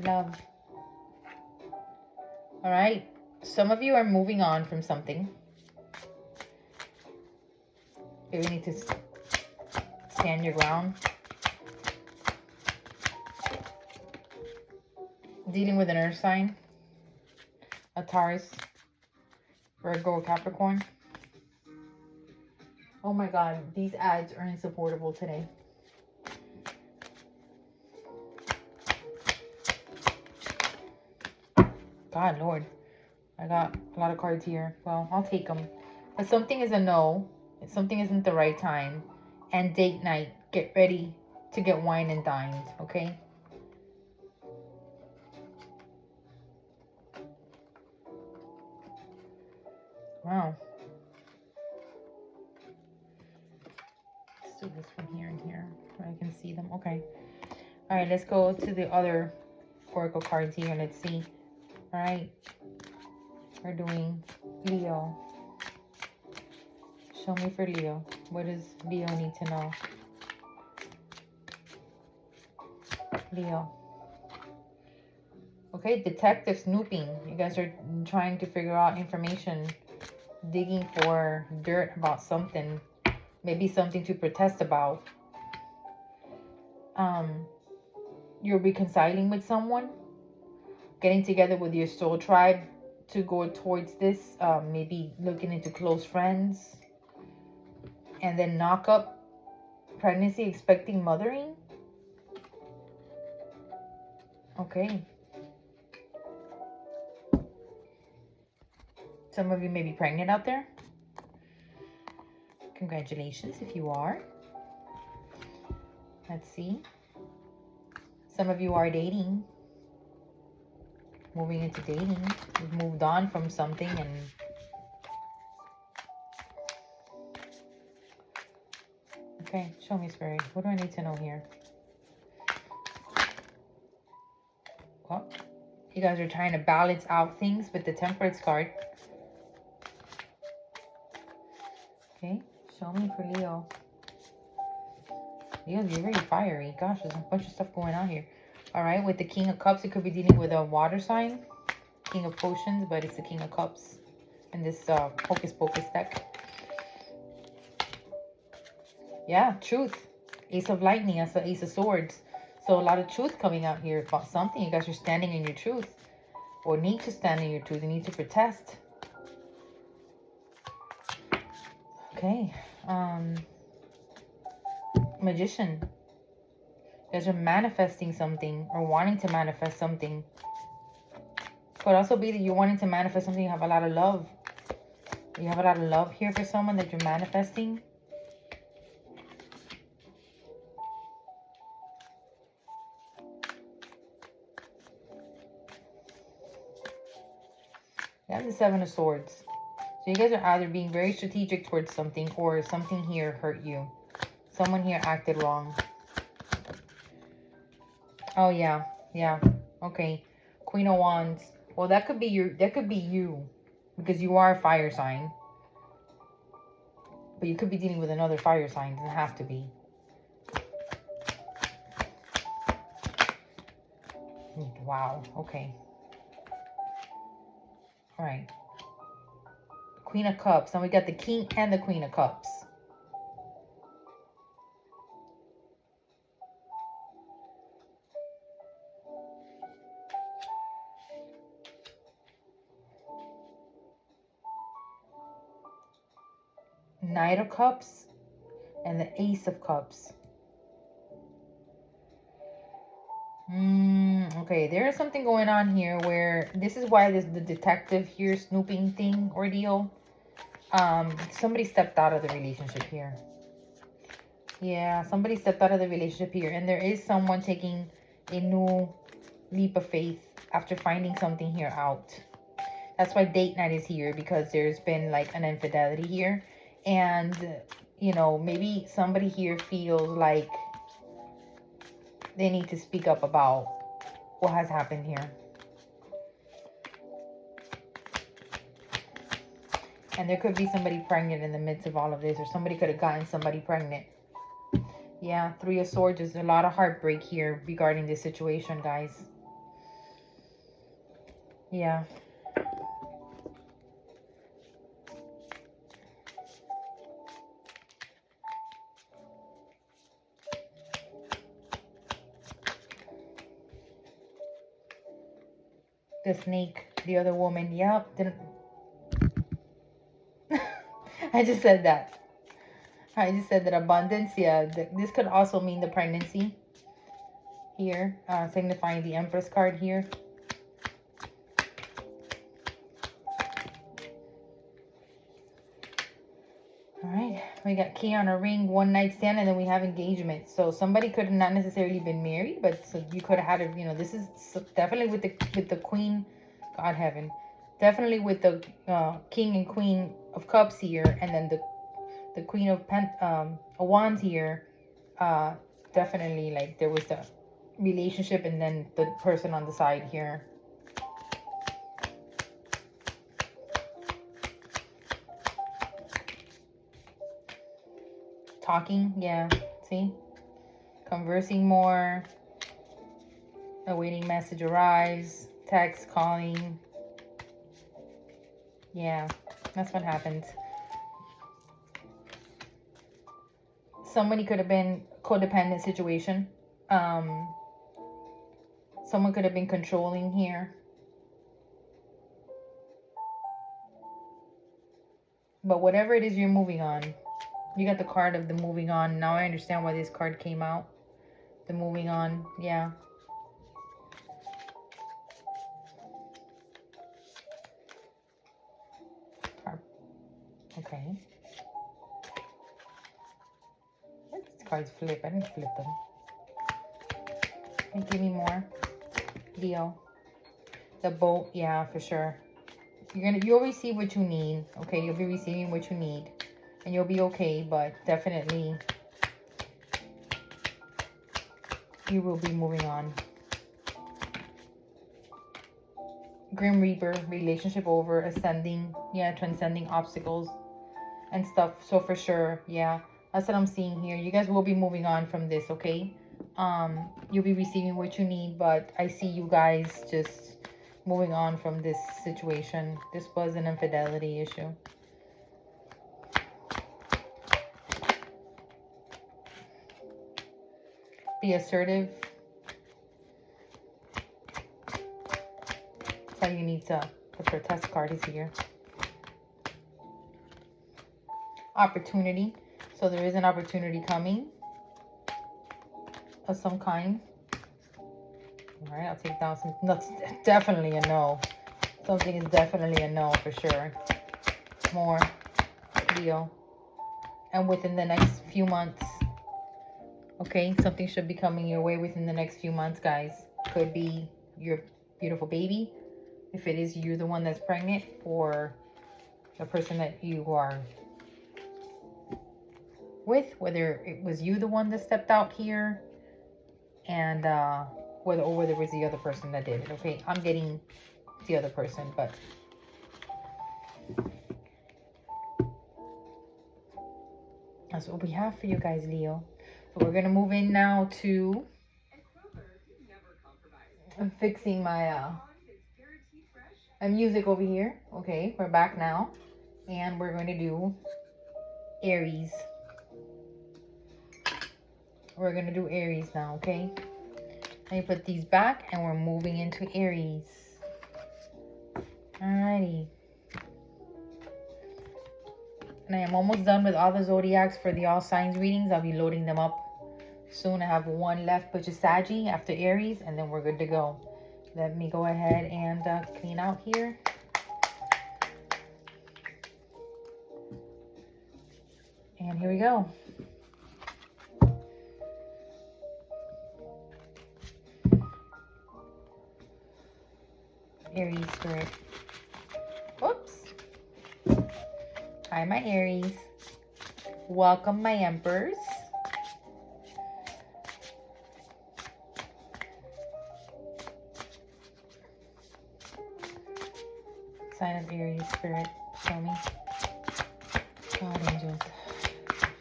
Love. All right. Some of you are moving on from something. You need to stand your ground. Dealing with an earth sign. A Taurus. Virgo or Capricorn. Oh my God. These ads are insupportable today. God, Lord. I got a lot of cards here. Well, I'll take them. But something is a no. Something isn't the right time. And date night. Get ready to get wine and dined. Okay? Wow. Let's do this one here and here. Where I can see them. Okay. All right. Let's go to the other oracle cards here. Let's see. All right. We're doing Leo. Show me for Leo. What does Leo need to know? Leo. Okay, detective snooping. You guys are trying to figure out information, digging for dirt about something, maybe something to protest about. You're reconciling with someone, getting together with your soul tribe to go towards this. Maybe looking into close friends, and then knock up pregnancy, expecting, mothering. Okay. Some of you may be pregnant out there. Congratulations if you are. Let's see. Some of you are dating. Moving into dating. You've moved on from something and... Okay, show me, Spirit. What do I need to know here? Well, you guys are trying to balance out things with the Temperance card. Okay, show me for Leo. Leo's, you're very fiery. Gosh, there's a bunch of stuff going on here. All right, with the King of Cups, it could be dealing with a water sign. King of Potions, but it's the King of Cups in this Hocus Pocus deck. Yeah, truth. Ace of Lightning, that's the Ace of Swords. So a lot of truth coming out here about something. You guys are standing in your truth. Or need to stand in your truth. You need to protest. Okay. Magician. You guys are manifesting something. Or wanting to manifest something. Could also be that you're wanting to manifest something. You have a lot of love. You have a lot of love here for someone that you're manifesting. You have the Seven of Swords. So you guys are either being very strategic towards something, or something here hurt you. Someone here acted wrong. Oh yeah, yeah. Okay. Queen of Wands. Well, that could be you, because you are a fire sign. But you could be dealing with another fire sign. It doesn't have to be. Wow. Okay. All right. Queen of Cups. Now we got the King and the Queen of Cups. Knight of Cups and the Ace of Cups. Okay, there is something going on here where this is why there's the detective here snooping thing ordeal. Somebody stepped out of the relationship here. Yeah, somebody stepped out of the relationship here, and there is someone taking a new leap of faith after finding something here out. That's why date night is here, because there's been like an infidelity here, and you know, maybe somebody here feels like they need to speak up about what has happened here. And there could be somebody pregnant in the midst of all of this, or somebody could have gotten somebody pregnant. Yeah, Three of Swords. There's a lot of heartbreak here regarding this situation, guys. Yeah. The snake, the other woman. Yep. Didn't... I just said that. I just said that abundance. Yeah. This could also mean the pregnancy here, signifying the Empress card here. All right. We got key on a ring, one night stand, and then we have engagement. So somebody could have not necessarily been married, but so you could have had a, you know, this is definitely with the Queen, God heaven, definitely with the King and Queen of Cups here, and then the Queen of Wands here. Definitely, like, there was the relationship and then the person on the side here. Talking, yeah, see? Conversing more. Awaiting message arrives. Text, calling. Yeah, that's what happened. Somebody could have been codependent situation. Someone could have been controlling here. But whatever it is, you're moving on. You got the card of the moving on. Now I understand why this card came out. The moving on. Yeah. Okay. These cards flip. I didn't flip them. Can you give me more? Leo. The boat. Yeah, for sure. You'll receive what you need. Okay, you'll be receiving what you need. And you'll be okay, but definitely you will be moving on. Grim Reaper, relationship over, ascending, yeah, transcending obstacles and stuff. So for sure, yeah, that's what I'm seeing here. You guys will be moving on from this, okay? You'll be receiving what you need, but I see you guys just moving on from this situation. This was an infidelity issue. Be assertive. That's how you need to put your test card is here. Opportunity. So there is an opportunity coming of some kind. All right, I'll take down some. That's definitely a no. Something is definitely a no for sure. More. Leo. And within the next few months. Okay, something should be coming your way within the next few months, guys. Could be your beautiful baby, if it is you the one that's pregnant, or the person that you are with, whether it was you the one that stepped out here, and whether it was the other person that did it. Okay, I'm getting the other person, but that's what we have for you guys, Leo. So we're gonna move in now to fixing my music over here. Okay, we're back now, and we're going to do Aries. We're gonna do Aries now, okay? Let me put these back, and we're moving into Aries. Alrighty. And I am almost done with all the zodiacs for the all signs readings. I'll be loading them up soon. I have one left, which is Saggy after Aries, and then we're good to go. Let me go ahead and clean out here. And here we go. Aries spirit. Whoops. Hi, my Aries. Welcome, my Emperors. Sign of Aries spirit. Show me. God, angels.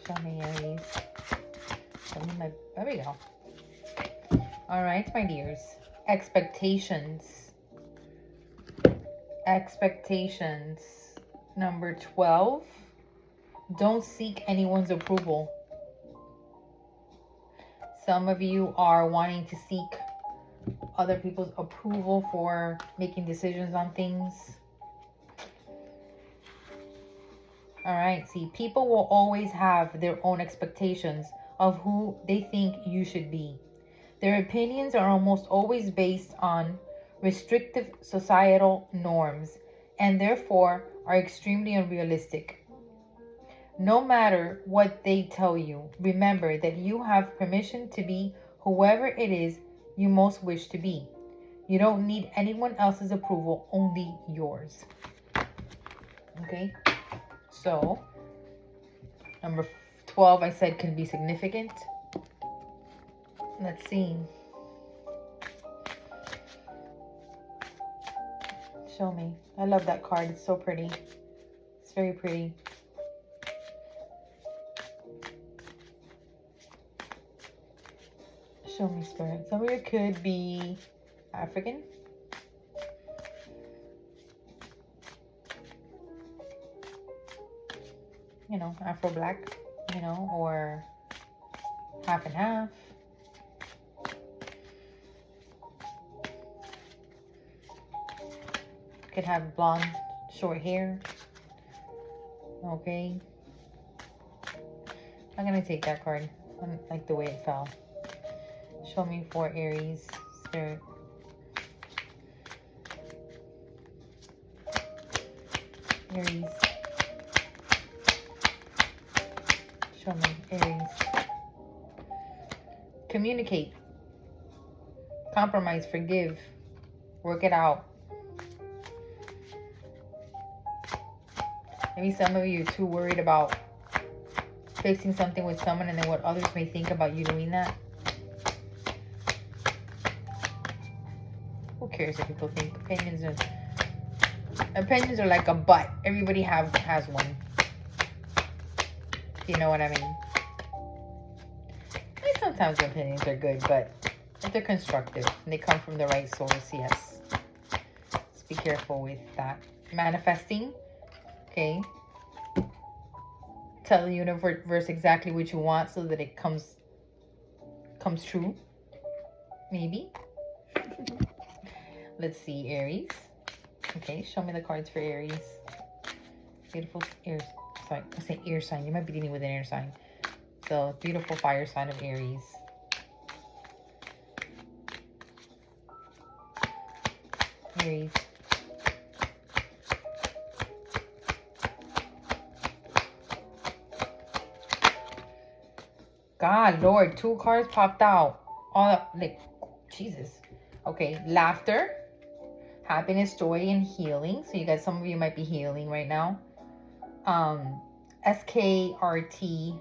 Show me Aries. Show me my... There we go. All right, my dears. Expectations. Expectations. Number 12. Don't seek anyone's approval. Some of you are wanting to seek other people's approval for making decisions on things. All right, see, people will always have their own expectations of who they think you should be. Their opinions are almost always based on restrictive societal norms and therefore are extremely unrealistic. No matter what they tell you, remember that you have permission to be whoever it is you most wish to be. You don't need anyone else's approval, only yours. Okay? So, number 12, I said, can be significant. Let's see. Show me. I love that card. It's so pretty. It's very pretty. Show me, Spirit. Some of you could be African. You know, Afro-Black, you know, or half and half. Could have blonde, short hair. Okay. I'm going to take that card. I don't like the way it fell. Show me for Aries, Spirit. Aries. Show me, Aries. Communicate. Compromise, forgive. Work it out. Maybe some of you are too worried about fixing something with someone and then what others may think about you doing that. Who cares what people think? Opinions are like a butt. Everybody has one. You know what I mean? And sometimes opinions are good, but if they're constructive and they come from the right source, yes. Just be careful with that. Manifesting. Okay. Tell the universe exactly what you want so that it comes true. Maybe. Let's see, Aries. Okay, show me the cards for Aries. Beautiful air. Sorry, I say air sign. You might be dealing with an air sign. So, beautiful fire sign of Aries. Aries. God, Lord, 2 cards popped out. All like, Jesus. Okay, laughter, happiness, joy, and healing. So you guys, some of you might be healing right now. SKRT.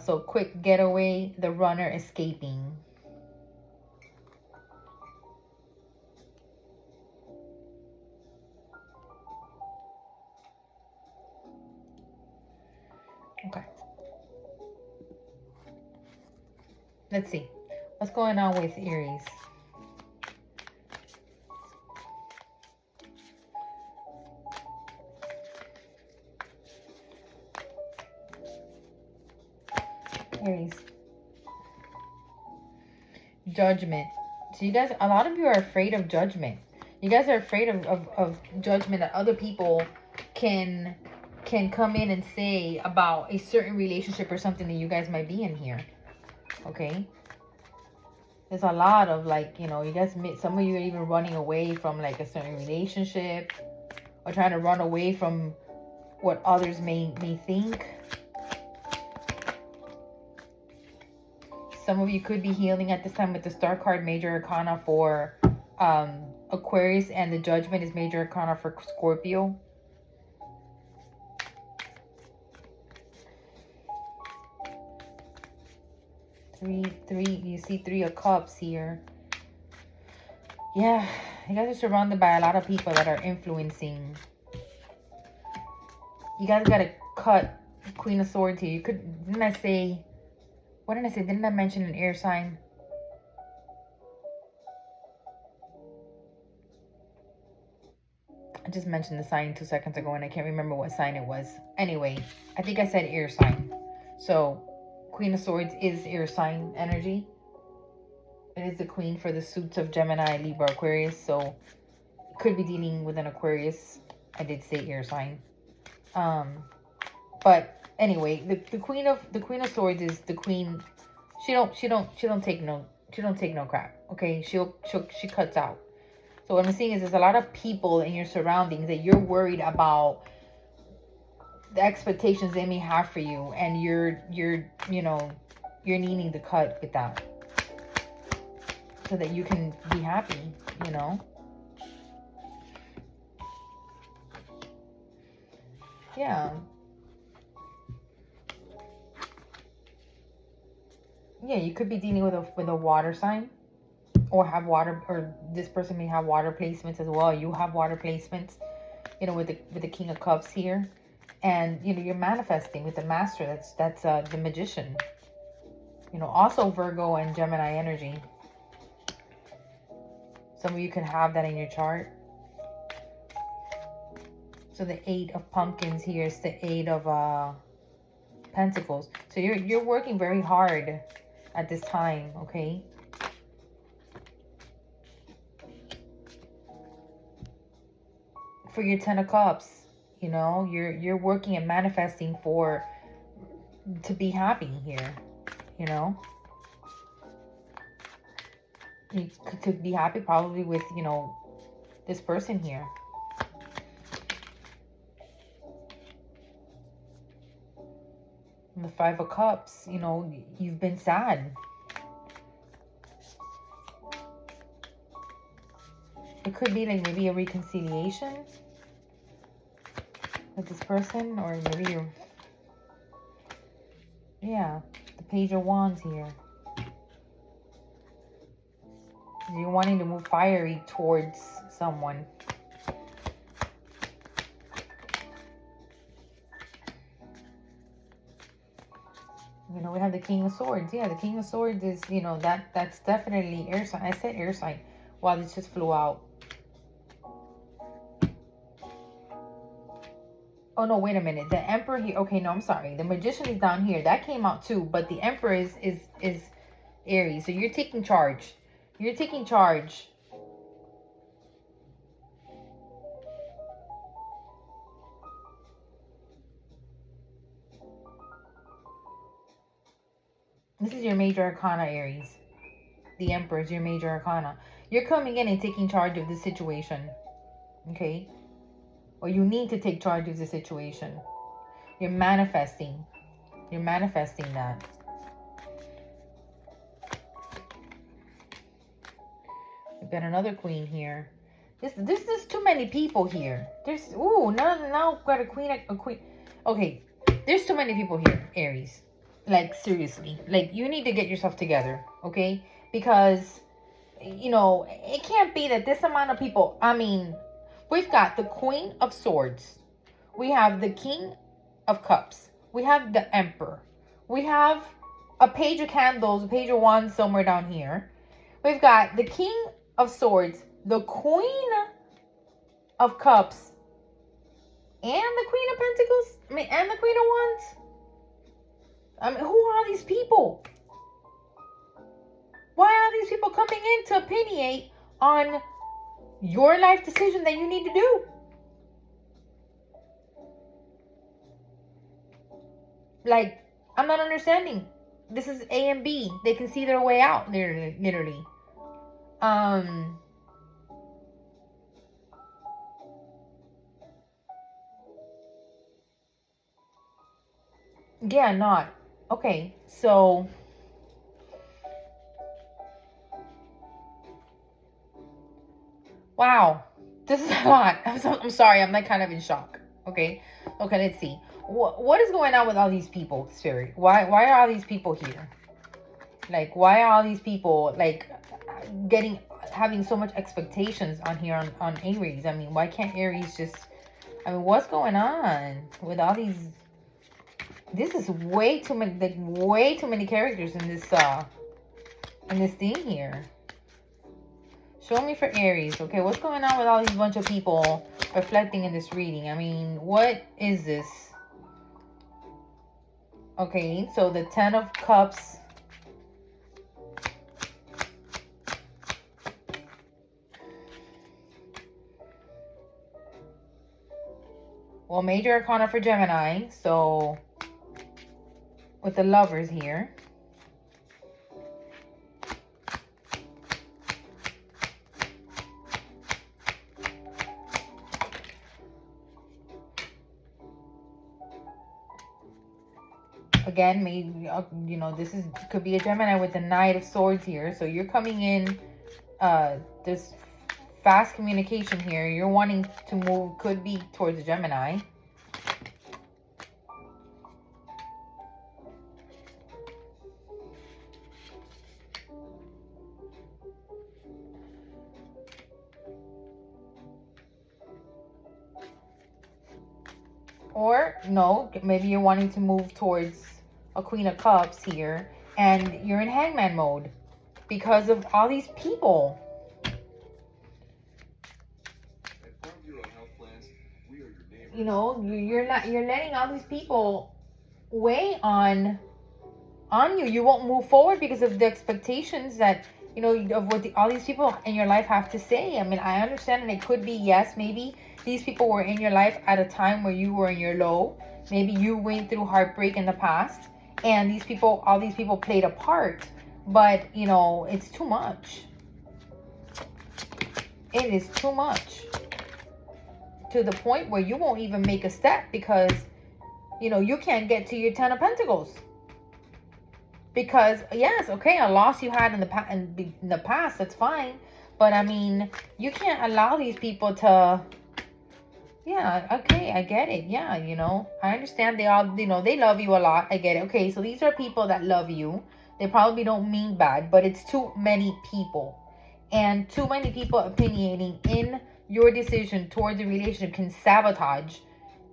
So quick getaway, the runner escaping. Okay. Let's see. What's going on with Aries? Aries. Judgment. So you guys, a lot of you are afraid of judgment. You guys are afraid of judgment that other people can can come in and say about a certain relationship or something that you guys might be in here. Okay. There's a lot of like, you know, you guys, some of you are even running away from like a certain relationship, or trying to run away from what others may think. Some of you could be healing at this time with the Star card, Major Arcana for Aquarius, and the Judgment is Major Arcana for Scorpio. You see 3 of Cups here. Yeah, you guys are surrounded by a lot of people that are influencing. You guys got to cut Queen of Swords here. You could, didn't I say, what did I say? Didn't I mention an air sign? I just mentioned the sign 2 seconds ago and I can't remember what sign it was. Anyway, I think I said air sign. So, Queen of Swords is air sign energy. It is the queen for the suits of Gemini, Libra, Aquarius. So, it could be dealing with an Aquarius. I did say air sign. But anyway, the queen of Swords is the queen. She don't take no crap. Okay, she cuts out. So what I'm seeing is there's a lot of people in your surroundings that you're worried about the expectations they may have for you, and you're needing to cut with that so that you can be happy, you know. Yeah. Yeah, you could be dealing with a water sign, or have water, or this person may have water placements as well. You have water placements, you know, with the King of Cups here, and you know you're manifesting with the Master. That's the Magician. You know, also Virgo and Gemini energy. Some of you can have that in your chart. So the 8 of Pumpkins here is the 8 of Pentacles. So you're working very hard at this time, okay? For your 10 of Cups, you know, you're working and manifesting to be happy here, you know. You could be happy probably with, you know, this person here. And the 5 of Cups, you know, you've been sad. It could be like maybe a reconciliation with this person, or maybe you're, yeah, the Page of Wands here. You're wanting to move fiery towards someone. You know, we have the King of Swords. Yeah, the King of Swords is, you know, that's definitely air sign. I said air sign. Wow, this just flew out. Oh, no, wait a minute. The Emperor here. Okay, no, I'm sorry. The Magician is down here. That came out too. But the Emperor is Aries. So you're taking charge. You're taking charge. This is your Major Arcana, Aries. The Emperor is your Major Arcana. You're coming in and taking charge of the situation. Okay? Or you need to take charge of the situation. You're manifesting. You're manifesting that. We've got another Queen here. There's too many people here. There's, ooh, now we've got a queen. Okay, there's too many people here, Aries. Like, seriously. Like, you need to get yourself together, okay? Because, you know, it can't be that this amount of people, I mean, we've got the Queen of Swords. We have the King of Cups. We have the Emperor. We have a Page of Candles, a Page of Wands somewhere down here. We've got the King of Swords, the Queen of Cups, and the Queen of Pentacles. I mean, and the Queen of Wands. I mean, who are these people? Why are these people coming in to opinionate on your life decision that you need to do? Like, I'm not understanding. This is A and B. They can see their way out, literally. Yeah, not. Okay, so wow. This is a lot. I'm sorry. I'm like kind of in shock. Okay. Okay, let's see. What is going on with all these people, Spirit? Why are all these people here? Like, why are all these people like having so much expectations on here on Aries? I mean, why can't Aries just, I mean, what's going on with all these? This is way too many, like way too many characters in this thing here. Show me for Aries. Okay, what's going on with all these bunch of people reflecting in this reading? I mean, what is this? Okay, so the 10 of Cups. Well, major arcana for Gemini. So, with the Lovers here. Again, maybe, you know, this could be a Gemini with the Knight of Swords here. So you're coming in, this fast communication here. You're wanting to move, could be towards a Gemini. Or, no, maybe you're wanting to move towards a Queen of Cups here. And you're in Hangman mode because of all these people. You know, you're letting all these people weigh on you. You won't move forward because of the expectations that, you know, of what all these people in your life have to say. I mean, I understand, and it could be, yes, maybe these people were in your life at a time where you were in your low. Maybe you went through heartbreak in the past, and all these people played a part. But, you know, it's too much. It is too much. To the point where you won't even make a step because, you know, you can't get to your 10 of Pentacles. Because, yes, okay, a loss you had in the past, that's fine. But, I mean, you can't allow these people to, yeah, okay, I get it. Yeah, you know, I understand they all, you know, they love you a lot. I get it. Okay, so these are people that love you. They probably don't mean bad, but it's too many people. And too many people opinionating in your decision towards the relationship can sabotage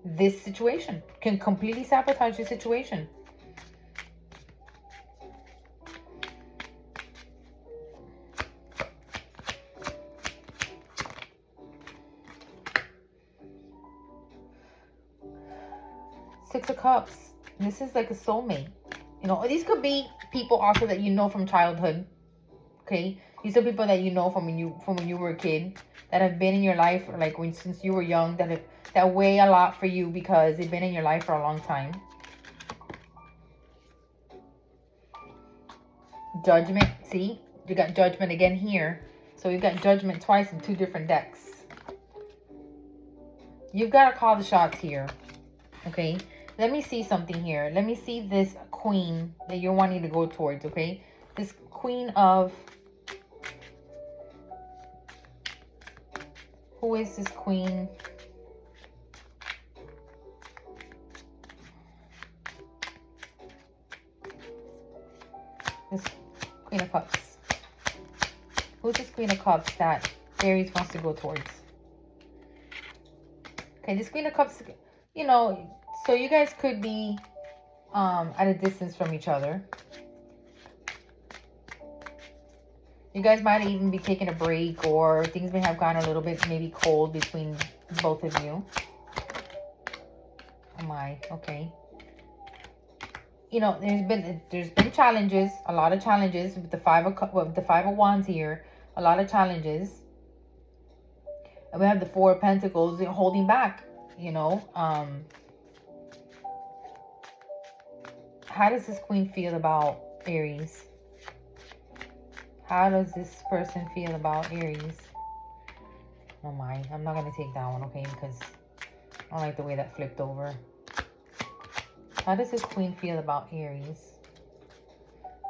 this situation. Can completely sabotage the situation. Six of Cups. This is like a soulmate. You know, these could be people also that you know from childhood. Okay, these are people that you know from when you were a kid, that have been in your life, or like since you were young, that weigh a lot for you because they've been in your life for a long time. Judgment. See, you got Judgment again here. So you've got Judgment twice in two different decks. You've got to call the shots here. Okay, let me see something here. Let me see this Queen that you're wanting to go towards. Okay, this Queen of, who is this Queen? This Queen of Cups. Who's this Queen of Cups that Aries wants to go towards? Okay, this Queen of Cups, you know, so you guys could be at a distance from each other. You guys might even be taking a break, or things may have gotten a little bit maybe cold between both of you. Oh my, okay. You know, there's been challenges, a lot of challenges with the Five of Wands here, a lot of challenges. And we have the Four of Pentacles holding back, you know. How does this queen feel about Aries? How does this person feel about Aries? Oh my, I'm not going to take that one, okay? Because I don't like the way that flipped over. How does this queen feel about Aries?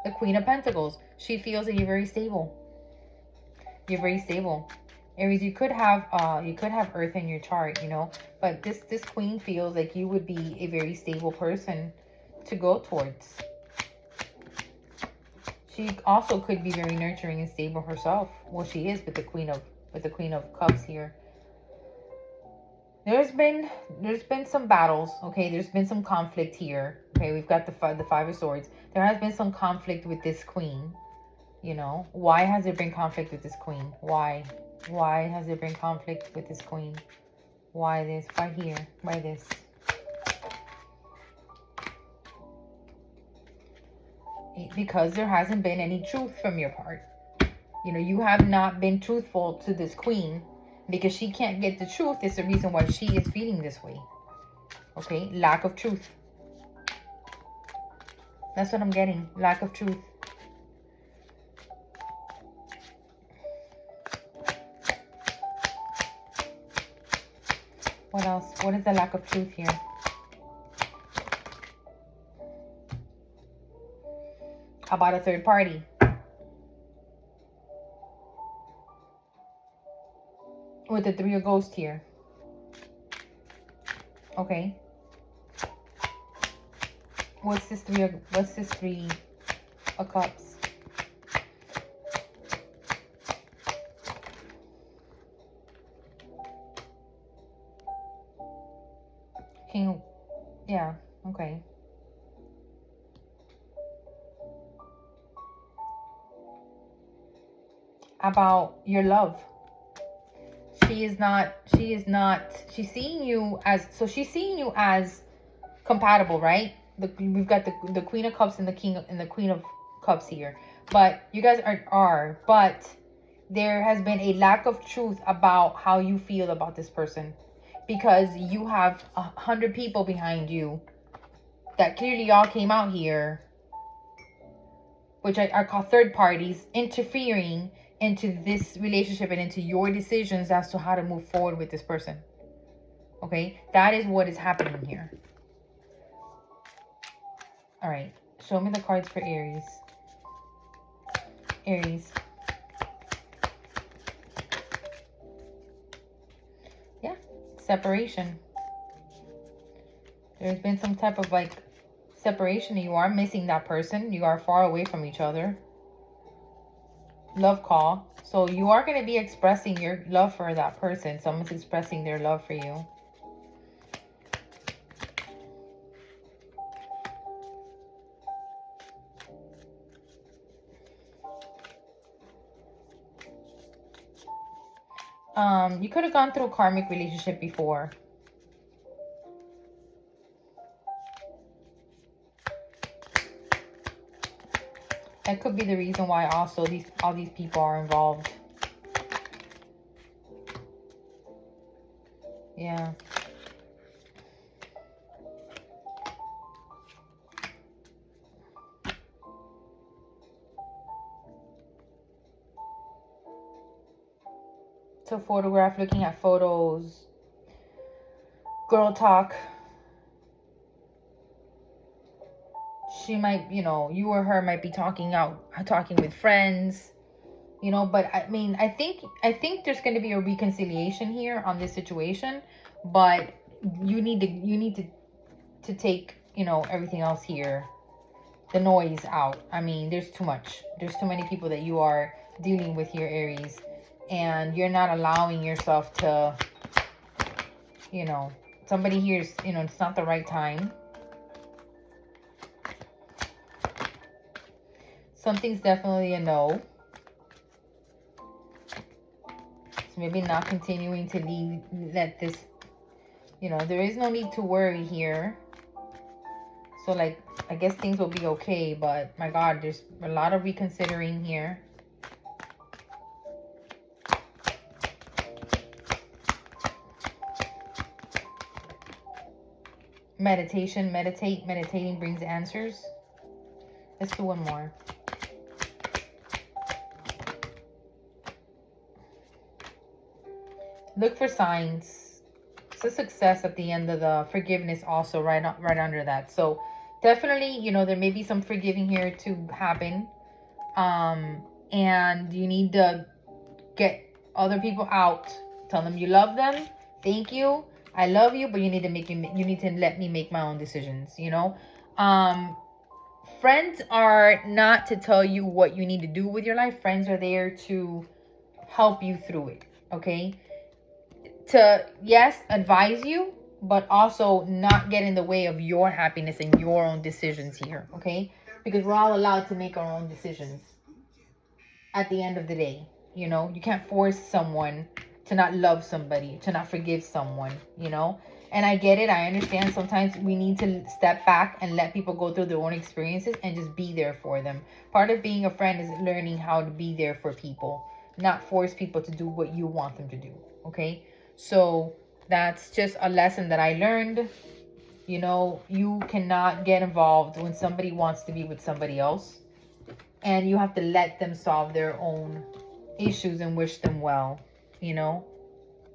The Queen of Pentacles. She feels that you're very stable. You're very stable. Aries, you could have Earth in your chart, you know, but this queen feels like you would be a very stable person to go towards. She also could be very nurturing and stable herself. Well, she is with the Queen of Cups here. There's been some battles, okay? There's been some conflict here. Okay, we've got the Five of Swords. There has been some conflict with this queen. You know, why has there been conflict with this queen? Why? Why has there been conflict with this queen? Why this? Why here? Why this? Because there hasn't been any truth from your part. You know, you have not been truthful to this queen. Because she can't get the truth is the reason why she is feeling this way. Okay? Lack of truth. That's what I'm getting. Lack of truth. What else? What is the lack of truth here? About a third party. With the Three of Ghosts here. Okay. What's this Three of Cups? King. Yeah. Okay. About your love. She's seeing you as compatible, right? We've got the Queen of Cups and the Queen of Cups here. But you guys but there has been a lack of truth about how you feel about this person. Because you have 100 people behind you that clearly all came out here, which I call third parties, interfering into this relationship and into your decisions as to how to move forward with this person. Okay? That is what is happening here. All right. Show me the cards for Aries. Aries. Yeah. Separation. There's been some type of like separation. You are missing that person. You are far away from each other. Love call. So you are going to be expressing your love for that person. Someone's expressing their love for you. You could have gone through a karmic relationship before. That could be the reason why also all these people are involved. Yeah. So photograph, looking at photos, girl talk. She might, you know, you or her might be talking with friends, you know, but I mean, I think there's going to be a reconciliation here on this situation, but you need to take, you know, everything else here, the noise out. I mean, there's too much. There's too many people that you are dealing with here, Aries, and you're not allowing yourself to, you know, somebody here's, you know, it's not the right time. Something's definitely a no. So maybe not continuing to let this, you know, there is no need to worry here. So like, I guess things will be okay, but my God, there's a lot of reconsidering here. Meditation, meditate. Meditating brings answers. Let's do one more. Look for signs. It's a success at the end of the forgiveness also right under that. So definitely, you know, there may be some forgiving here to happen. And you need to get other people out. Tell them you love them. Thank you. I love you, but you need to let me make my own decisions, you know? Friends are not to tell you what you need to do with your life. Friends are there to help you through it, okay? To, yes, advise you, but also not get in the way of your happiness and your own decisions here, okay? Because we're all allowed to make our own decisions at the end of the day. You know, you can't force someone to not love somebody, to not forgive someone, you know? And I get it. I understand sometimes we need to step back and let people go through their own experiences and just be there for them. Part of being a friend is learning how to be there for people, not force people to do what you want them to do, okay? So that's just a lesson that I learned. You know, you cannot get involved when somebody wants to be with somebody else. And you have to let them solve their own issues and wish them well, you know?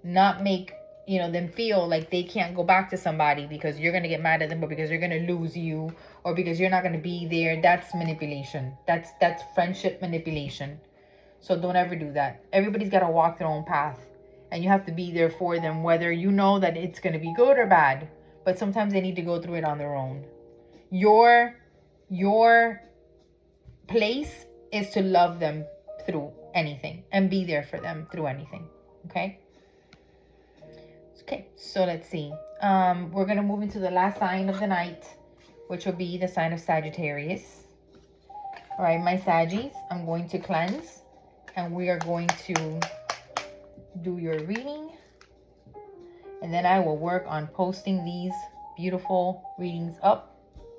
Not make, you know, them feel like they can't go back to somebody because you're going to get mad at them or because you're going to lose you or because you're not going to be there. That's manipulation. That's friendship manipulation. So don't ever do that. Everybody's got to walk their own path. And you have to be there for them, whether you know that it's going to be good or bad. But sometimes they need to go through it on their own. Your place is to love them through anything and be there for them through anything. Okay? Okay, so let's see. We're going to move into the last sign of the night, which will be the sign of Sagittarius. All right, my Saggies, I'm going to cleanse. And we are going to do your reading, and then I will work on posting these beautiful readings up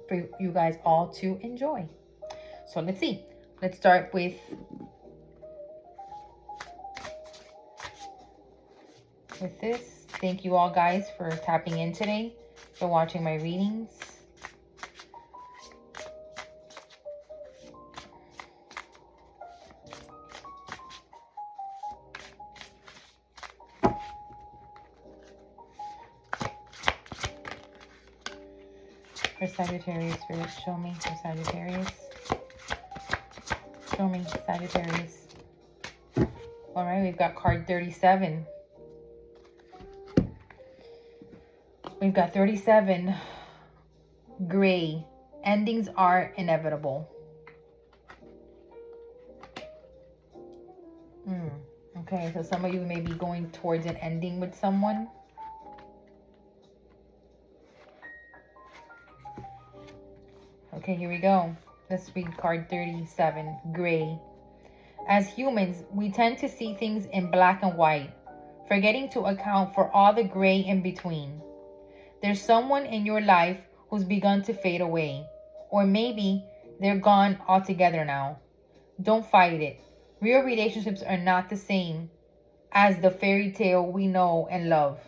for you guys all to enjoy. So let's see. Let's start with this. Thank you all guys for tapping in today, for watching my readings. For Sagittarius, Spirit, show me for Sagittarius. Show me Sagittarius. All right, we've got card 37. We've got 37. Gray. Endings are inevitable. Okay, so some of you may be going towards an ending with someone. Okay, here we go. Let's read card 37, Gray. As humans, we tend to see things in black and white, forgetting to account for all the gray in between. There's someone in your life who's begun to fade away, or maybe they're gone altogether now. Don't fight it. Real relationships are not the same as the fairy tale we know and love.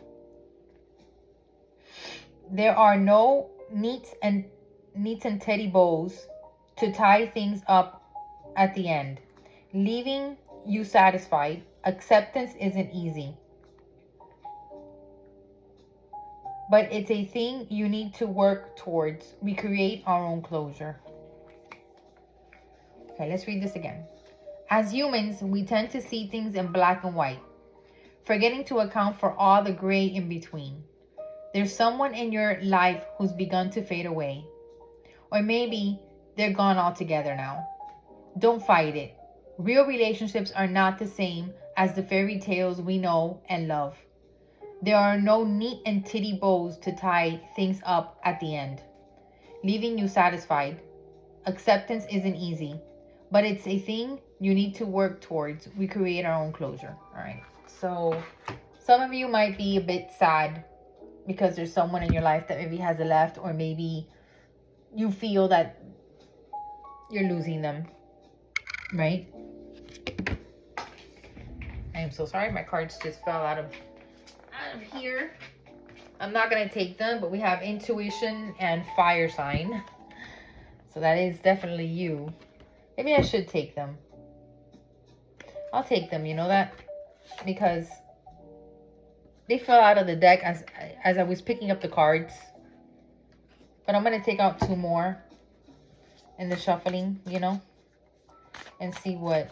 There are no neats and teddy bows to tie things up at the end, leaving you satisfied. Acceptance isn't easy, but it's a thing you need to work towards. We create our own closure. Okay, let's read this again. As humans, we tend to see things in black and white, forgetting to account for all the gray in between. There's someone in your life who's begun to fade away, or maybe they're gone altogether now. Don't fight it. Real relationships are not the same as the fairy tales we know and love. There are no neat and titty bows to tie things up at the end, leaving you satisfied. Acceptance isn't easy, but it's a thing you need to work towards. We create our own closure. All right. So some of you might be a bit sad because there's someone in your life that maybe has left, or maybe you feel that you're losing them, right? I am so sorry. My cards just fell out of here. I'm not going to take them, but we have intuition and fire sign. So that is definitely you. Maybe I should take them. I'll take them, you know that? Because they fell out of the deck as I was picking up the cards. But I'm going to take out 2 more in the shuffling, you know, and see what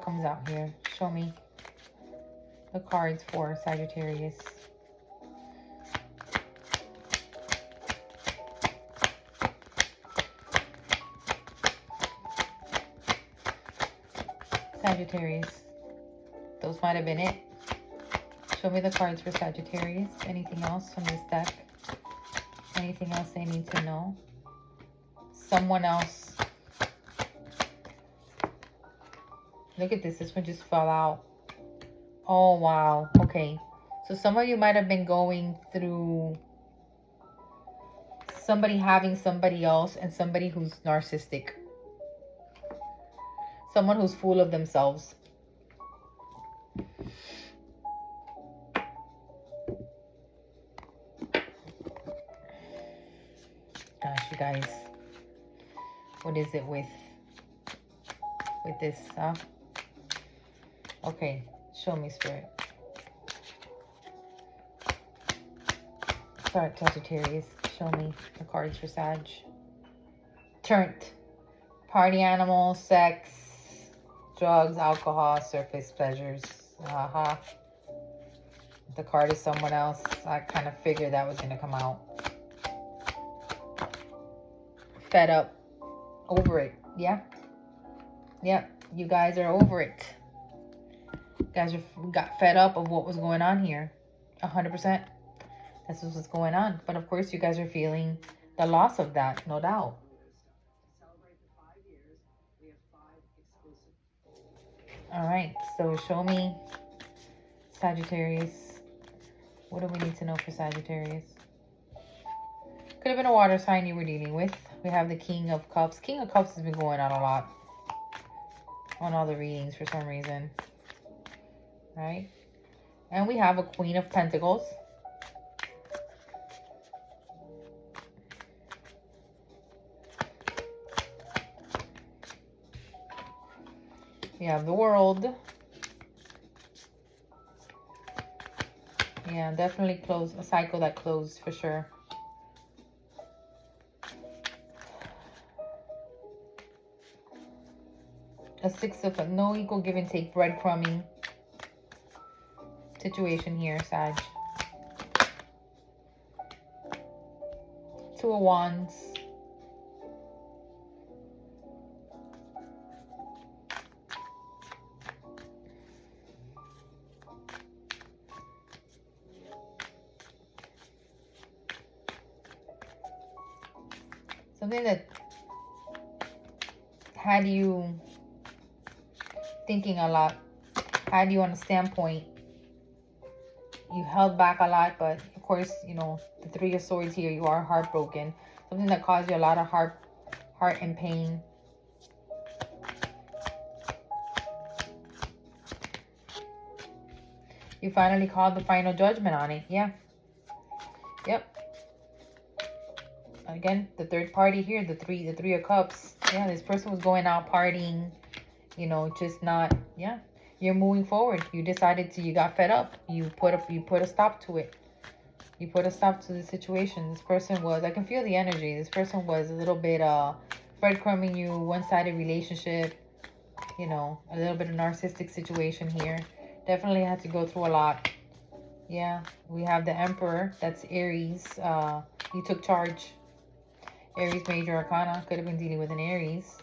comes out here. Show me the cards for Sagittarius. Sagittarius. Those might have been it. Show me the cards for Sagittarius. Anything else from this deck? Anything else they need to know? Someone else. Look at this. This one just fell out. Oh, wow. Okay. So some of you might have been going through somebody having somebody else and somebody who's narcissistic. Someone who's full of themselves. Gosh, you guys. What is it with this, huh? Okay, show me, Spirit. Sorry, Sagittarius. Show me the cards for Sag. Turnt. Party animal, sex, drugs, alcohol, surface pleasures. The card is someone else. I kind of figured that was going to come out. Fed up. Over it. Yeah. Yep. You guys are over it. You guys got fed up of what was going on here. 100%. That's what's going on. But of course, you guys are feeling the loss of that. No doubt. All right. So show me Sagittarius. What do we need to know for Sagittarius? Could have been a water sign you were dealing with. We have the King of Cups. King of Cups has been going on a lot on all the readings for some reason. Right? And we have a Queen of Pentacles. We have the World. Yeah, definitely close. A cycle that closed for sure. A 6 of no equal give and take, breadcrumbing situation here, Sag. 2 of Wands. Something that had you thinking a lot, had you on a standpoint. You held back a lot, but of course, you know, the 3 of Swords here, you are heartbroken. Something that caused you a lot of heart and pain. You finally called the final judgment on it. Yeah. Yep. Again, the third party here, the three of Cups. Yeah, this person was going out partying, you know, just not, yeah. You're moving forward. You decided to, you got fed up. You put a stop to it. You put a stop to the situation. This person was, I can feel the energy. This person was a little bit breadcrumbing you, one-sided relationship, you know, a little bit of narcissistic situation here. Definitely had to go through a lot. Yeah, we have the Emperor. That's Aries. He took charge. Aries major arcana. Could have been dealing with an Aries.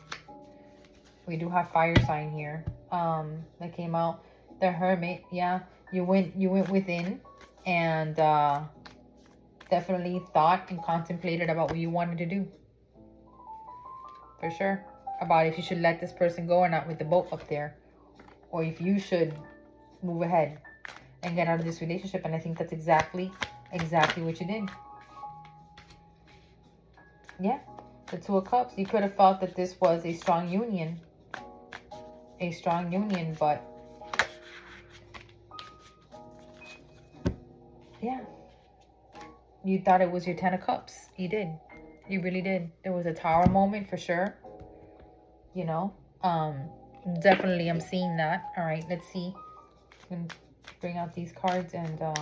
We do have fire sign here. That came out. The Hermit. Yeah, you went within and definitely thought and contemplated about what you wanted to do. For sure. About if you should let this person go or not with the boat up there, or if you should move ahead and get out of this relationship. And I think that's exactly what you did. Yeah, the 2 of Cups. You could have felt that this was a strong union. A strong union, but You thought it was your 10 of Cups. You did. You really did. There was a Tower moment for sure. You know, definitely I'm seeing that. All right, let's see. I'm gonna bring out these cards and oh.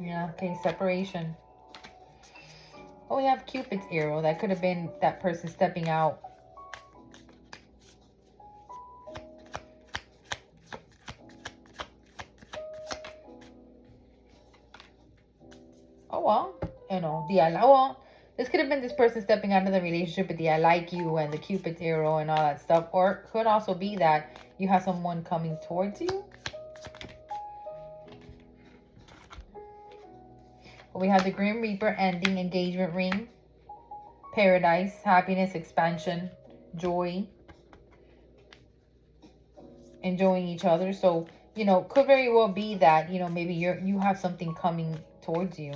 Yeah, okay, separation. Oh, we have Cupid's arrow. That could have been that person stepping out. Oh, well, you know, this could have been this person stepping out of the relationship with the I like you and the Cupid's arrow and all that stuff. Or could also be that you have someone coming towards you. We have the Grim Reaper ending, engagement ring, paradise, happiness, expansion, joy, enjoying each other. So, you know, could very well be that, you know, maybe you have something coming towards you.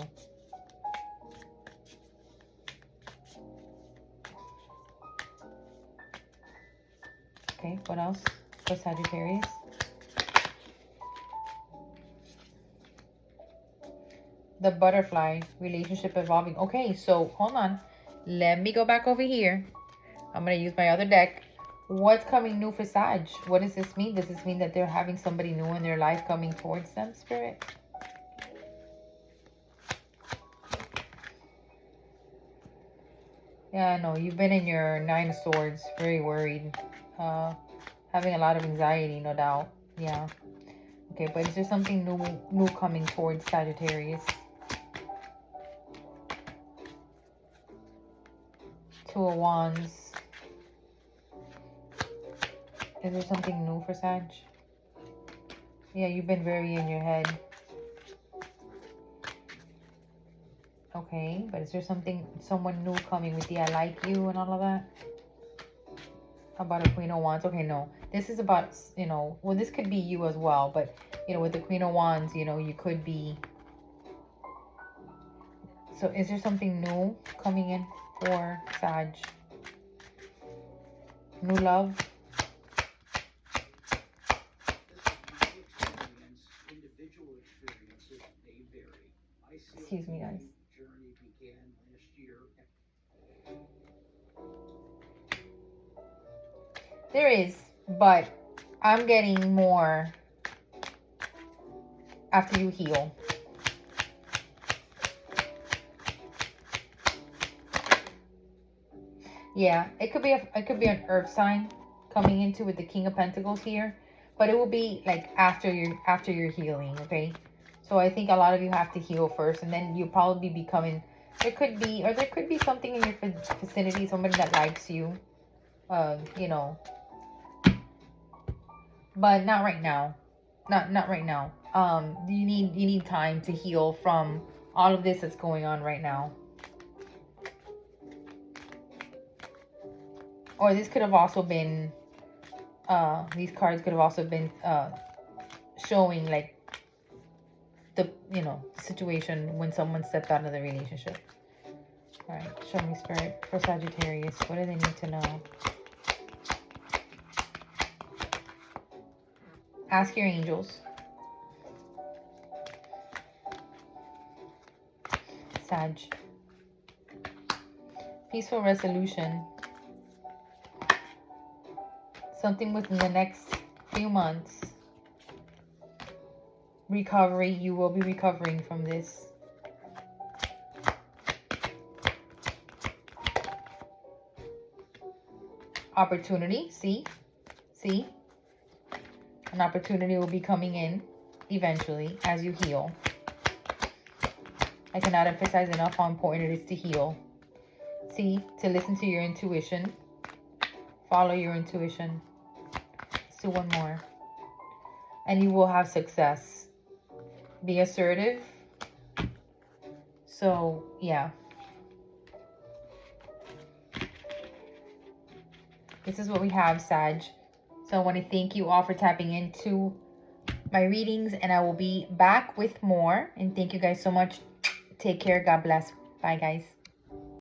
Okay, what else for Sagittarius? The butterfly, relationship evolving. Okay, so hold on. Let me go back over here. I'm going to use my other deck. What's coming new for Sag? What does this mean? Does this mean that they're having somebody new in their life coming towards them, Spirit? Yeah, I know. You've been in your 9 of Swords, very worried. Having a lot of anxiety, no doubt. Yeah. Okay, but is there something new coming towards Sagittarius? 2 of Wands. Is there something new for Sag? Yeah, you've been very in your head. Okay, but is there someone new coming with the I like you and all of that? How about a Queen of Wands? Okay, no. This is about, you know, well, this could be you as well, but, you know, with the Queen of Wands, you know, you could be. So is there something new coming in for Sag? New love? Excuse me, guys. There is, but I'm getting more after you heal. Yeah, it could be an earth sign coming into with the King of Pentacles here, but it will be like after you're healing, okay? So I think a lot of you have to heal first, and then you'll probably be becoming. There could be something in your vicinity, somebody that likes you, you know, but not right now. Not right now. You need time to heal from all of this that's going on right now. Or this could have also been, these cards could have also been showing like the, you know, situation when someone stepped out of the relationship. All right, show me, Spirit, for Sagittarius. What do they need to know? Ask your angels. Sag. Peaceful resolution. Something within the next few months. Recovery. You will be recovering from this. Opportunity. See? An opportunity will be coming in eventually as you heal. I cannot emphasize enough how important it is to heal. See? To listen to your intuition. Follow your intuition. Let's do one more. And you will have success. Be assertive. So, yeah. This is what we have, Sag. So I want to thank you all for tapping into my readings. And I will be back with more. And thank you guys so much. Take care. God bless. Bye, guys.